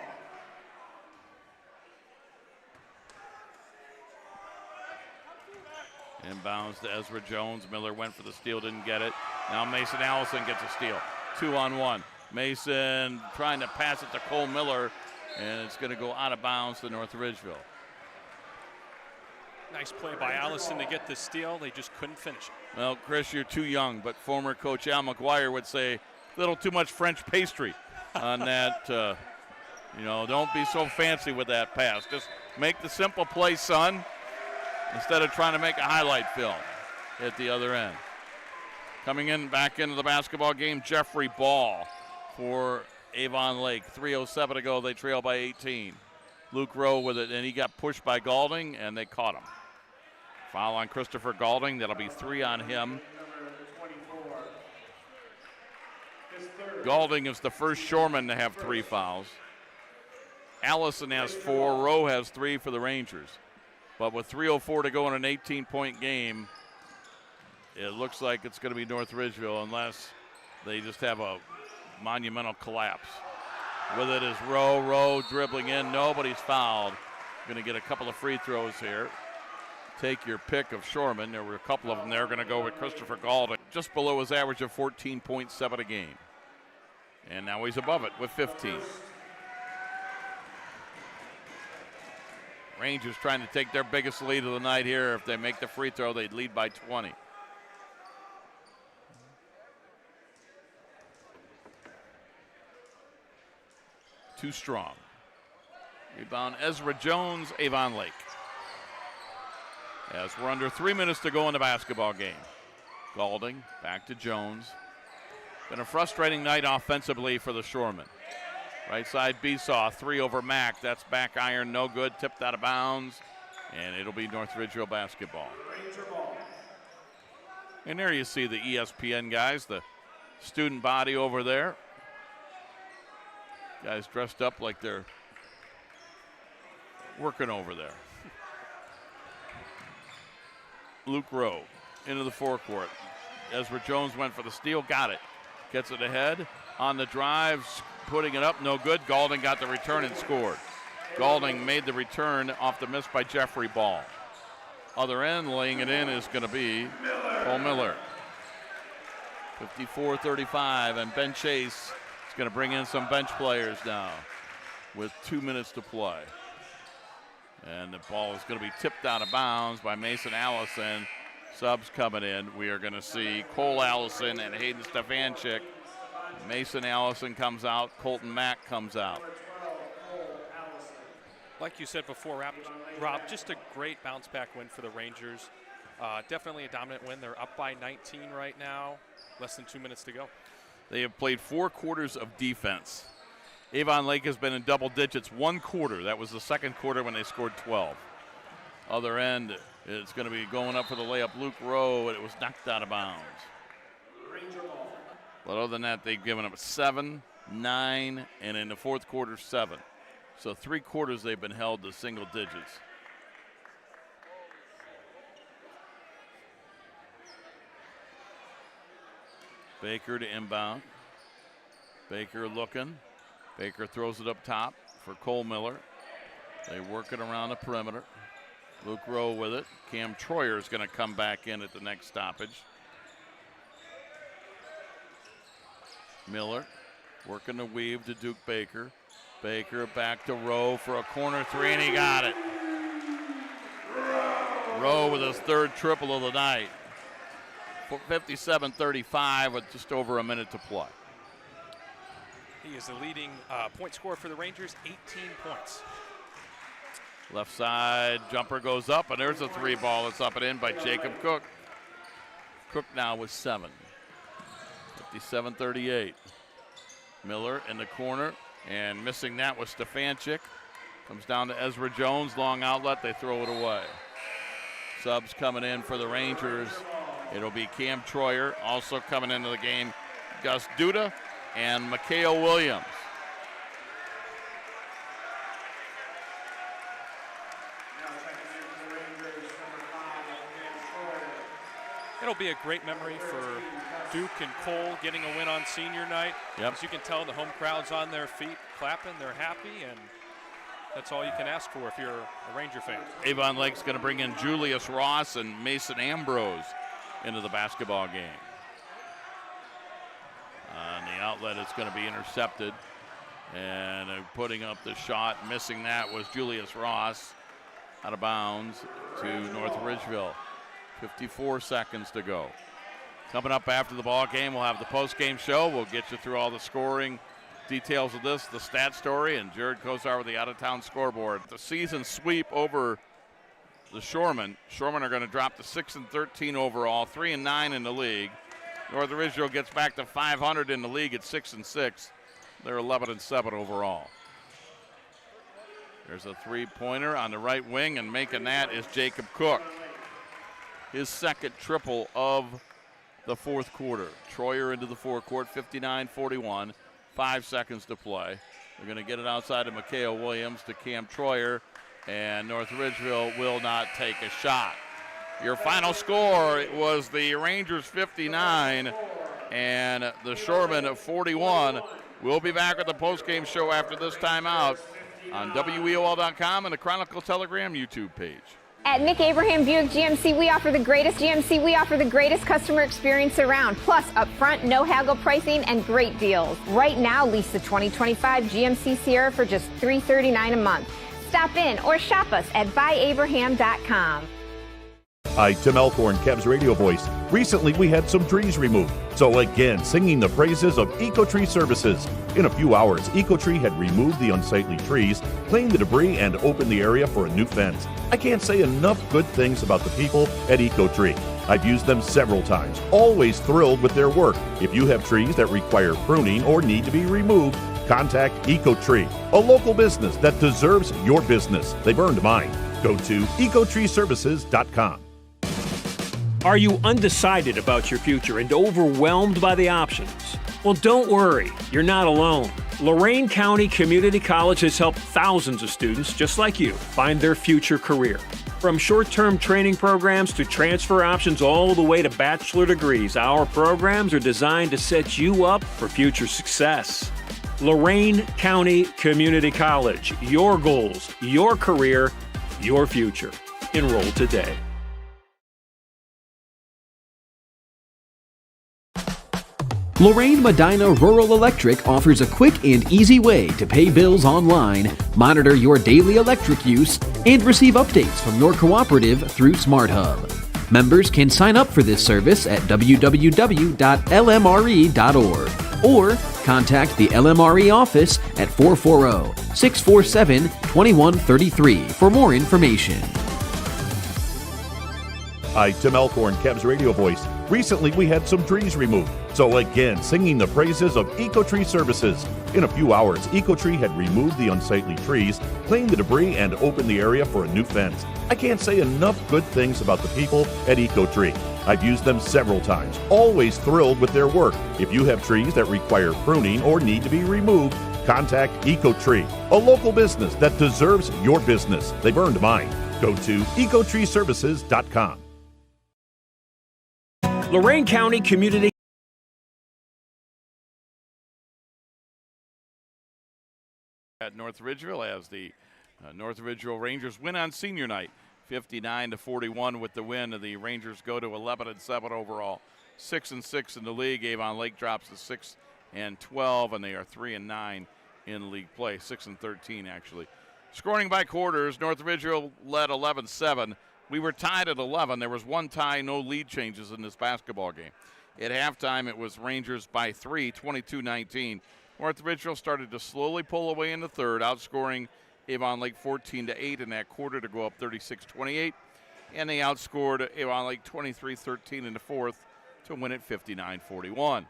Inbounds to Ezra Jones. Miller went for the steal, didn't get it. Now Mason Allison gets a steal. 2-on-1. Mason trying to pass it to Cole Miller, and it's going to go out of bounds to North Ridgeville. Nice play by Allison to get the steal. They just couldn't finish it. Well, Chris, you're too young, but former coach Al McGuire would say a little too much French pastry on that. Don't be so fancy with that pass. Just make the simple play, son, instead of trying to make a highlight film at the other end. Coming in back into the basketball game, Jeffrey Ball for Avon Lake. 3:07 to go, they trail by 18. Luke Rowe with it, and he got pushed by Galding, and they caught him. Foul on Christopher Galding. That'll be 3 on him. Galding is the first Shoreman to have 3 fouls. Allison has 4. Rowe has 3 for the Rangers. But with 3:04 to go in an 18-point game, it looks like it's going to be North Ridgeville unless they just have a monumental collapse. With it is Rowe. Rowe dribbling in. Nobody's fouled. Going to get a couple of free throws here. Take your pick of Shoreman. There were a couple of them there. Going to go with Christopher Galding. Just below his average of 14.7 a game. And now he's above it with 15. Rangers trying to take their biggest lead of the night here. If they make the free throw, they'd lead by 20. Too strong. Rebound Ezra Jones, Avon Lake. As we're under 3 minutes to go in the basketball game. Galding back to Jones. Been a frustrating night offensively for the Shoremen. Right side Besaw, 3 over Mack. That's back iron, no good, tipped out of bounds. And it'll be North Ridgeville basketball. And there you see the ESPN guys, the student body over there. Guys dressed up like they're working over there. Luke Rowe into the forecourt. Ezra Jones went for the steal, got it. Gets it ahead on the drive, putting it up, no good. Galding got the return and scored. Galding made the return off the miss by Jeffrey Ball. Other end, laying it in is going to be Cole Miller. 54-35, and Ben Chase is going to bring in some bench players now with 2 minutes to play. And the ball is going to be tipped out of bounds by Mason Allison. Subs coming in. We are going to see Cole Allison and Hayden Stefanchik. Mason Allison comes out. Colton Mack comes out. Like you said before, Rob, just a great bounce back win for the Rangers. Definitely a dominant win. They're up by 19 right now. Less than 2 minutes to go. They have played 4 quarters of defense. Avon Lake has been in double digits 1 quarter. That was the second quarter when they scored 12. Other end, it's going to be going up for the layup. Luke Rowe, and it was knocked out of bounds. But other than that, they've given up 7, 9, and in the fourth quarter, 7. So 3 quarters they've been held to single digits. Baker to inbound. Baker looking. Baker throws it up top for Cole Miller. They work it around the perimeter. Luke Rowe with it. Cam Troyer is going to come back in at the next stoppage. Miller working the weave to Duke Baker. Baker back to Rowe for a corner 3, and he got it. Rowe with his third triple of the night. 57-35 with just over a minute to play. He is the leading point scorer for the Rangers, 18 points. Left side jumper goes up, and there's a three ball that's up and in by Jacob Cook. Cook now with 7. 57-38. Miller in the corner, and missing that was Stefanchik. Comes down to Ezra Jones, long outlet, they throw it away. Subs coming in for the Rangers. It'll be Cam Troyer. Also coming into the game, Gus Duda and Mikhail Williams. It'll be a great memory for Duke and Cole getting a win on senior night. Yep. As you can tell, the home crowd's on their feet, clapping, they're happy, and that's all you can ask for if you're a Ranger fan. Avon Lake's going to bring in Julius Ross and Mason Ambrose into the basketball game. And the outlet is going to be intercepted. And putting up the shot, missing that was Julius Ross, out of bounds to North Ridgeville. 54 seconds to go. Coming up after the ball game, we'll have the post-game show. We'll get you through all the scoring details of this, the stat story, and Jared Kozar with the out-of-town scoreboard. The season sweep over the Shoremen. Shoremen are going to drop to 6-13 overall, 3-9 in the league. North Ridgeville gets back to 500 in the league at 6-6. They're 11-7 overall. There's a three-pointer on the right wing, and making that is Jacob Cook. His second triple of the fourth quarter. Troyer into the forecourt, 59-41. 5 seconds to play. They're going to get it outside of Mikhail Williams to Cam Troyer, and North Ridgeville will not take a shot. Your final score was the Rangers 59 and the Shoremen 41. We'll be back with the postgame show after this timeout on WEOL.com and the Chronicle Telegram YouTube page. At Nick Abraham Buick GMC, we offer the greatest customer experience around. Plus, upfront, no haggle pricing and great deals. Right now, lease the 2025 GMC Sierra for just $339 a month. Stop in or shop us at buyabraham.com. Hi, Tim Elkhorn, Cavs radio voice. Recently, we had some trees removed. So again, singing the praises of EcoTree Services. In a few hours, EcoTree had removed the unsightly trees, cleaned the debris, and opened the area for a new fence. I can't say enough good things about the people at EcoTree. I've used them several times, always thrilled with their work. If you have trees that require pruning or need to be removed, contact EcoTree, a local business that deserves your business. They've earned mine. Go to ecotreeservices.com. Are you undecided about your future and overwhelmed by the options? Well, don't worry, you're not alone. Lorain County Community College has helped thousands of students just like you find their future career. From short-term training programs to transfer options all the way to bachelor degrees, our programs are designed to set you up for future success. Lorain County Community College, your goals, your career, your future. Enroll today. Lorraine Medina Rural Electric offers a quick and easy way to pay bills online, monitor your daily electric use, and receive updates from your cooperative through SmartHub. Members can sign up for this service at www.lmre.org or contact the LMRE office at 440-647-2133 for more information. Hi, Tim Elkhorn, Cavs radio voice. Recently, we had some trees removed. So again, singing the praises of EcoTree Services. In a few hours, EcoTree had removed the unsightly trees, cleaned the debris, and opened the area for a new fence. I can't say enough good things about the people at EcoTree. I've used them several times, always thrilled with their work. If you have trees that require pruning or need to be removed, contact EcoTree, a local business that deserves your business. They've earned mine. Go to ecotreeservices.com. Lorain County Community at North Ridgeville as the North Ridgeville Rangers win on senior night, 59-41 with the win. The Rangers go to 11-7 overall, 6-6 in the league. Avon Lake drops to 6-12, and they are 3-9 in league play, 6-13 actually. Scoring by quarters, North Ridgeville led 11-7. We were tied at 11. There was one tie, no lead changes in this basketball game. At halftime, it was Rangers by 3, 22-19. North Ridgeville started to slowly pull away in the third, outscoring Avon Lake 14-8 in that quarter to go up 36-28. And they outscored Avon Lake 23-13 in the fourth to win it 59-41.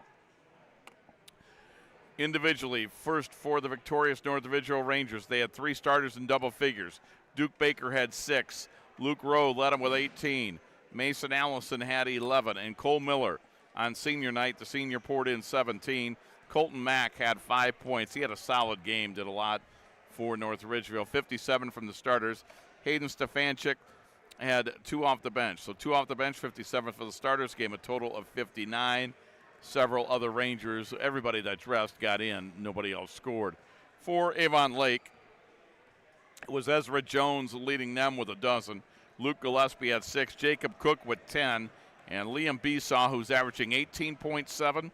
Individually, first for the victorious North Ridgeville Rangers, they had 3 starters in double figures. Duke Baker had 6. Luke Rowe led them with 18. Mason Allison had 11. And Cole Miller on senior night, the senior poured in 17. Colton Mack had 5 points. He had a solid game, did a lot for North Ridgeville. 57 from the starters. Hayden Stefanchik had 2 off the bench. So 2 off the bench, 57 for the starters, gave a total of 59. Several other Rangers, everybody that dressed got in. Nobody else scored. For Avon Lake, it was Ezra Jones leading them with 12. Luke Gillespie had 6. Jacob Cook with 10. And Liam Besaw, who's averaging 18.7.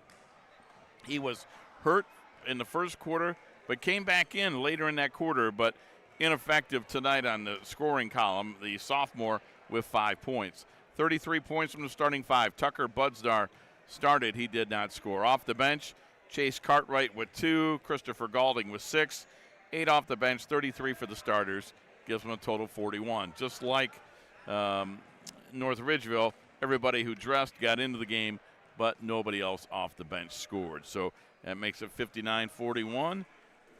He was hurt in the first quarter, but came back in later in that quarter, but ineffective tonight on the scoring column, the sophomore with 5 points. 33 points from the starting 5. Tucker Budsdar started. He did not score. Off the bench, Chase Cartwright with 2. Christopher Galding with 6. 8 off the bench, 33 for the starters. Gives them a total 41. Just like North Ridgeville, everybody who dressed got into the game, but nobody else off the bench scored. So that makes it 59-41.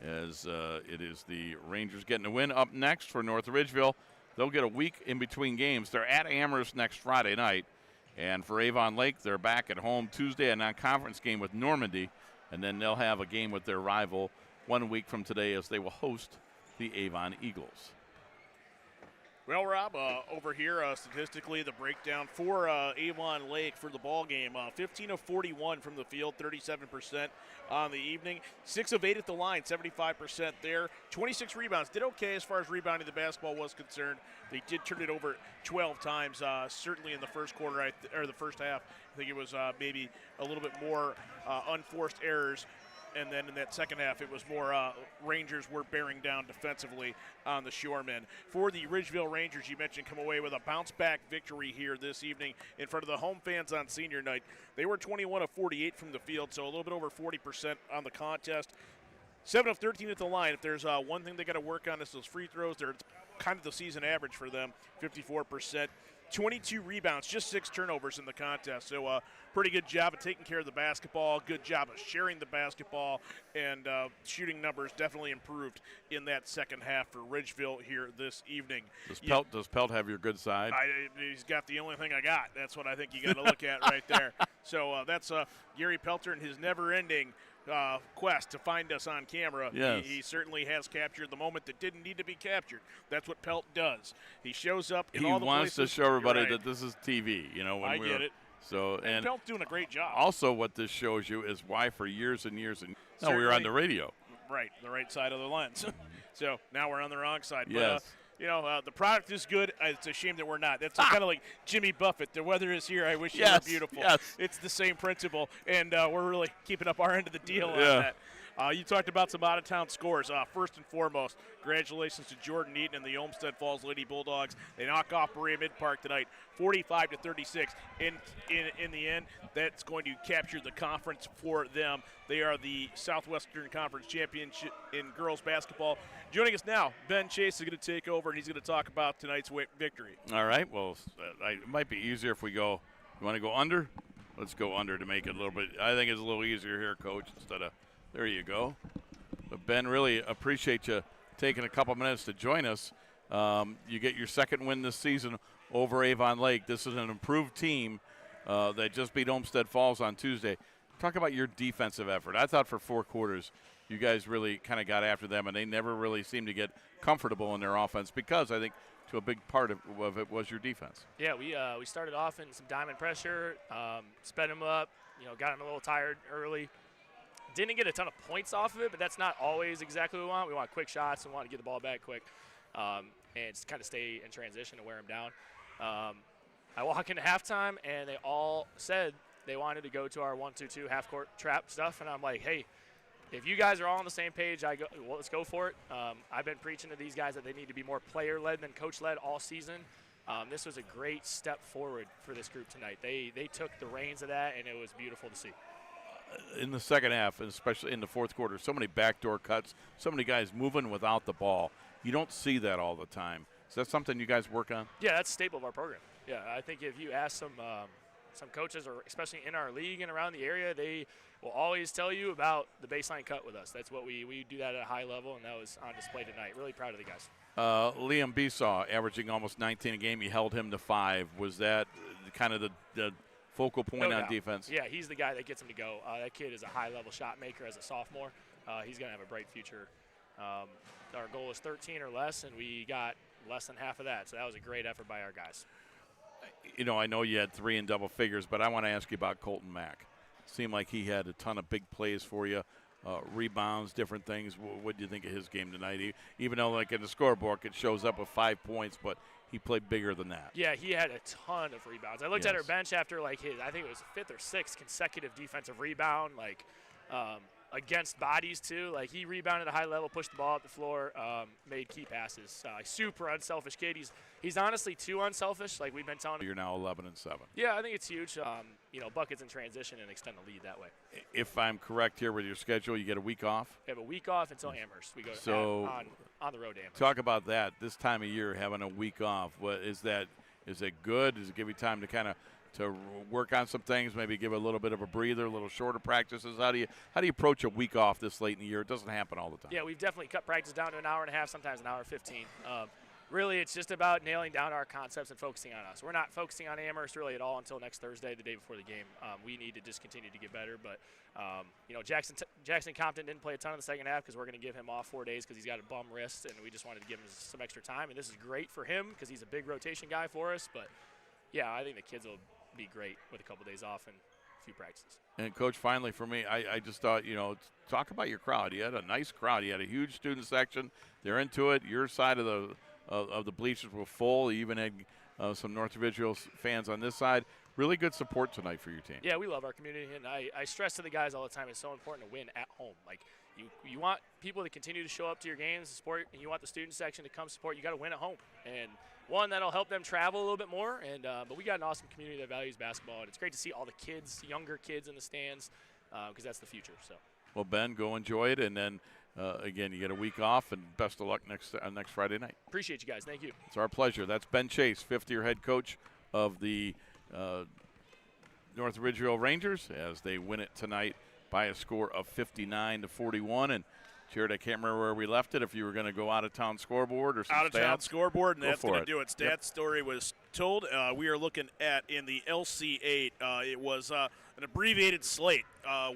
As it is the Rangers getting a win. Up next for North Ridgeville, they'll get a week in between games. They're at Amherst next Friday night. And for Avon Lake, they're back at home Tuesday, a non-conference game with Normandy. And then they'll have a game with their rival 1 week from today as they will host the Avon Eagles. Well, Rob, over here, statistically, the breakdown for Avon Lake for the ball game, 15 of 41 from the field, 37% on the evening. 6 of 8 at the line, 75% there. 26 rebounds. Did okay as far as rebounding the basketball was concerned. They did turn it over 12 times, certainly in the first quarter, or the first half. I think it was maybe a little bit more unforced errors. And then in that second half, it was more Rangers were bearing down defensively on the Shoremen. For the Ridgeville Rangers, you mentioned come away with a bounce-back victory here this evening in front of the home fans on senior night. They were 21 of 48 from the field, so a little bit over 40% on the contest. 7 of 13 at the line. If there's one thing they got to work on is those free throws. They're kind of the season average for them, 54%. 22 rebounds, just 6 turnovers in the contest. So pretty good job of taking care of the basketball, good job of sharing the basketball, and shooting numbers definitely improved in that second half for Ridgeville here this evening. Does Pelt have your good side? He's got the only thing I got. That's what I think you got to look at right there. So that's Gary Pelter and his never-ending quest to find us on camera. Yes. He certainly has captured the moment that didn't need to be captured. That's what Pelt does. He shows up in all the places. He wants to show everybody that this is TV. You know, when I get it. So and Pelt's doing a great job. Also, what this shows you is why for years and years and we were on the radio. Right, the right side of the lens. So now we're on the wrong side. Yes. But, the product is good. It's a shame that we're not. That's kind of like Jimmy Buffett. The weather is here. I wish you were beautiful. Yes. It's the same principle, and we're really keeping up our end of the deal on that. You talked about some out-of-town scores. First and foremost, congratulations to Jordan Eaton and the Olmsted Falls Lady Bulldogs. They knock off Berea Mid-Park tonight, 45-36. In the end, that's going to capture the conference for them. They are the Southwestern Conference championship in girls basketball. Joining us now, Ben Chase is going to take over, and he's going to talk about tonight's victory. All right. Well, it might be easier if we go. You want to go under? Let's go under to make it a little bit. I think it's a little easier here, Coach, instead of. There you go. But Ben, really appreciate you taking a couple minutes to join us. You get your second win this season over Avon Lake. This is an improved team that just beat Olmsted Falls on Tuesday. Talk about your defensive effort. I thought for 4 quarters you guys really kind of got after them, and they never really seemed to get comfortable in their offense because I think to a big part of it was your defense. Yeah, we started off in some diamond pressure, sped them up, got them a little tired early. Didn't get a ton of points off of it, but that's not always exactly what we want. We want quick shots and want to get the ball back quick and just kind of stay in transition and wear them down. I walk into halftime, and they all said they wanted to go to our 1-2-2 half-court trap stuff, and I'm like, hey, if you guys are all on the same page, let's go for it. I've been preaching to these guys that they need to be more player-led than coach-led all season. this was a great step forward for this group tonight. They took the reins of that, and it was beautiful to see. In the second half, and especially in the fourth quarter, so many backdoor cuts, so many guys moving without the ball. You don't see that all the time. Is that something you guys work on? Yeah, that's a staple of our program. Yeah, I think if you ask some coaches, or especially in our league and around the area, they will always tell you about the baseline cut with us. That's what we do that at a high level, and that was on display tonight. Really proud of the guys. Liam Besaw averaging almost 19 a game. You held him to 5. Was that kind of the focal point No on doubt. defense? Yeah, he's the guy that gets him to go. That kid is a high-level shot maker as a sophomore. He's going to have a bright future. Our goal is 13 or less, and we got less than half of that. So that was a great effort by our guys. You know, I know you had 3 in double figures, but I want to ask you about Colton Mack. Seemed like he had a ton of big plays for you, rebounds, different things. What do you think of his game tonight? Even though, like in the scorebook, it shows up with 5 points, but he played bigger than that. Yeah, he had a ton of rebounds. I looked at our bench after I think it was 5th or 6th consecutive defensive rebound, against bodies too. Like, he rebounded at a high level, pushed the ball up the floor, made key passes. Super unselfish kid. He's honestly too unselfish, like we've been telling him. You're now 11-7. Yeah, I think it's huge. Buckets in transition and extend the lead that way. If I'm correct here with your schedule, you get a week off? We have a week off until Amherst. We go on the road to Amherst. Talk about that. This time of year, having a week off. What is that? Is it good? Does it give you time to kind of to work on some things, maybe give a little bit of a breather, a little shorter practices? How do you approach a week off this late in the year? It doesn't happen all the time. Yeah, we've definitely cut practice down to an hour and a half, sometimes an hour 15. Really, it's just about nailing down our concepts and focusing on us. We're not focusing on Amherst really at all until next Thursday, the day before the game. We need to just continue to get better. But, Jackson Compton didn't play a ton in the second half because we're going to give him off 4 days because he's got a bum wrist, and we just wanted to give him some extra time. And this is great for him because he's a big rotation guy for us. But, yeah, I think the kids will be great with a couple days off and a few practices. And, Coach, finally for me, I just thought, talk about your crowd. You had a nice crowd. You had a huge student section. They're into it. Your side of the bleachers were full. You even had some North Ridgeville fans on this side. Really good support tonight for your team. Yeah, we love our community, and I stress to the guys all the time, it's so important to win at home. Like, you want people to continue to show up to your games, support, and you want the student section to come support. You got to win at home, and one, that'll help them travel a little bit more. And but we got an awesome community that values basketball, and it's great to see all the kids, younger kids, in the stands because that's the future. So. Well, Ben, go enjoy it, and then again, you get a week off, and best of luck next Friday night. Appreciate you guys. Thank you. It's our pleasure. That's Ben Chase, fifth-year head coach of the North Ridgeville Rangers, as they win it tonight by a score of 59-41. And Jared, I can't remember where we left it. If you were going to go out-of-town scoreboard or some out-of-town stats. scoreboard, and Go that's for going it. to do it. Stats story was told. We are looking at in the LC8. It was an abbreviated slate.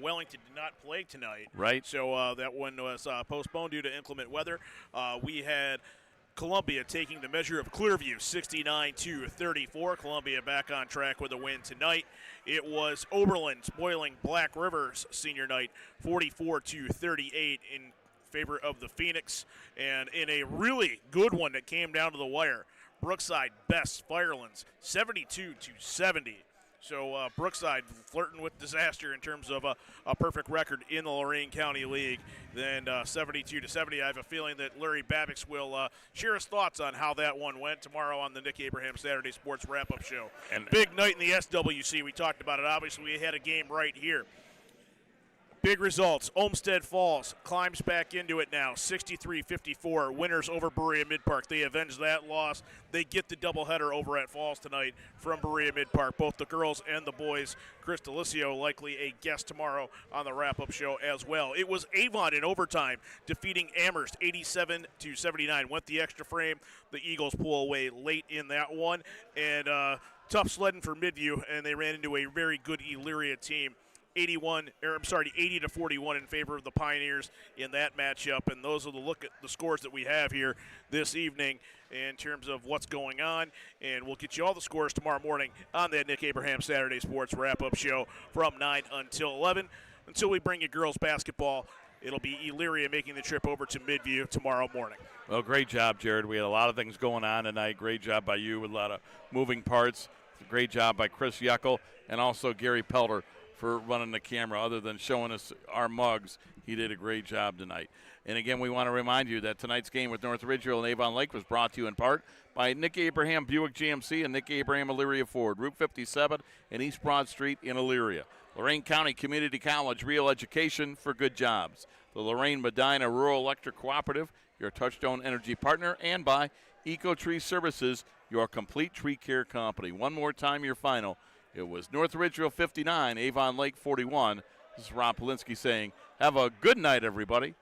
Wellington did not play tonight. Right. So that one was postponed due to inclement weather. We had Columbia taking the measure of Clearview, 69-34. Columbia back on track with a win tonight. It was Oberlin spoiling Black Rivers senior night, 44-38 in favor of the Phoenix. And in a really good one that came down to the wire, Brookside bests Firelands, 72-70. So Brookside flirting with disaster in terms of a perfect record in the Lorain County League. Then 72-70. I have a feeling that Larry Babbix will share his thoughts on how that one went tomorrow on the Nick Abraham Saturday Sports Wrap-Up Show. And big night in the SWC. We talked about it. Obviously, we had a game right here. Big results. Olmsted Falls climbs back into it now, 63-54. Winners over Berea Mid-Park. They avenge that loss. They get the doubleheader over at Falls tonight from Berea Mid-Park. Both the girls and the boys. Chris Delisio likely a guest tomorrow on the wrap-up show as well. It was Avon in overtime defeating Amherst 87-79. Went the extra frame. The Eagles pull away late in that one. And tough sledding for Midview, and they ran into a very good Elyria team. 80-41 in favor of the Pioneers in that matchup. And those are the look at the scores that we have here this evening in terms of what's going on. And we'll get you all the scores tomorrow morning on that Nick Abraham Saturday Sports Wrap-Up Show from 9 until 11. Until we bring you girls basketball, it'll be Elyria making the trip over to Midview tomorrow morning. Well, great job, Jared. We had a lot of things going on tonight. Great job by you with a lot of moving parts. Great job by Chris Yuckel and also Gary Pelter for running the camera other than showing us our mugs. He did a great job tonight. And again, we want to remind you that tonight's game with North Ridgeville and Avon Lake was brought to you in part by Nick Abraham Buick GMC and Nick Abraham Elyria Ford, Route 57 and East Broad Street in Elyria. Lorain County Community College, real education for good jobs. The Lorain Medina Rural Electric Cooperative, your Touchstone Energy partner, and by Eco Tree Services, your complete tree care company. One more time, your final. It was North Ridgeville 59, Avon Lake 41. This is Rob Polinsky saying, have a good night, everybody.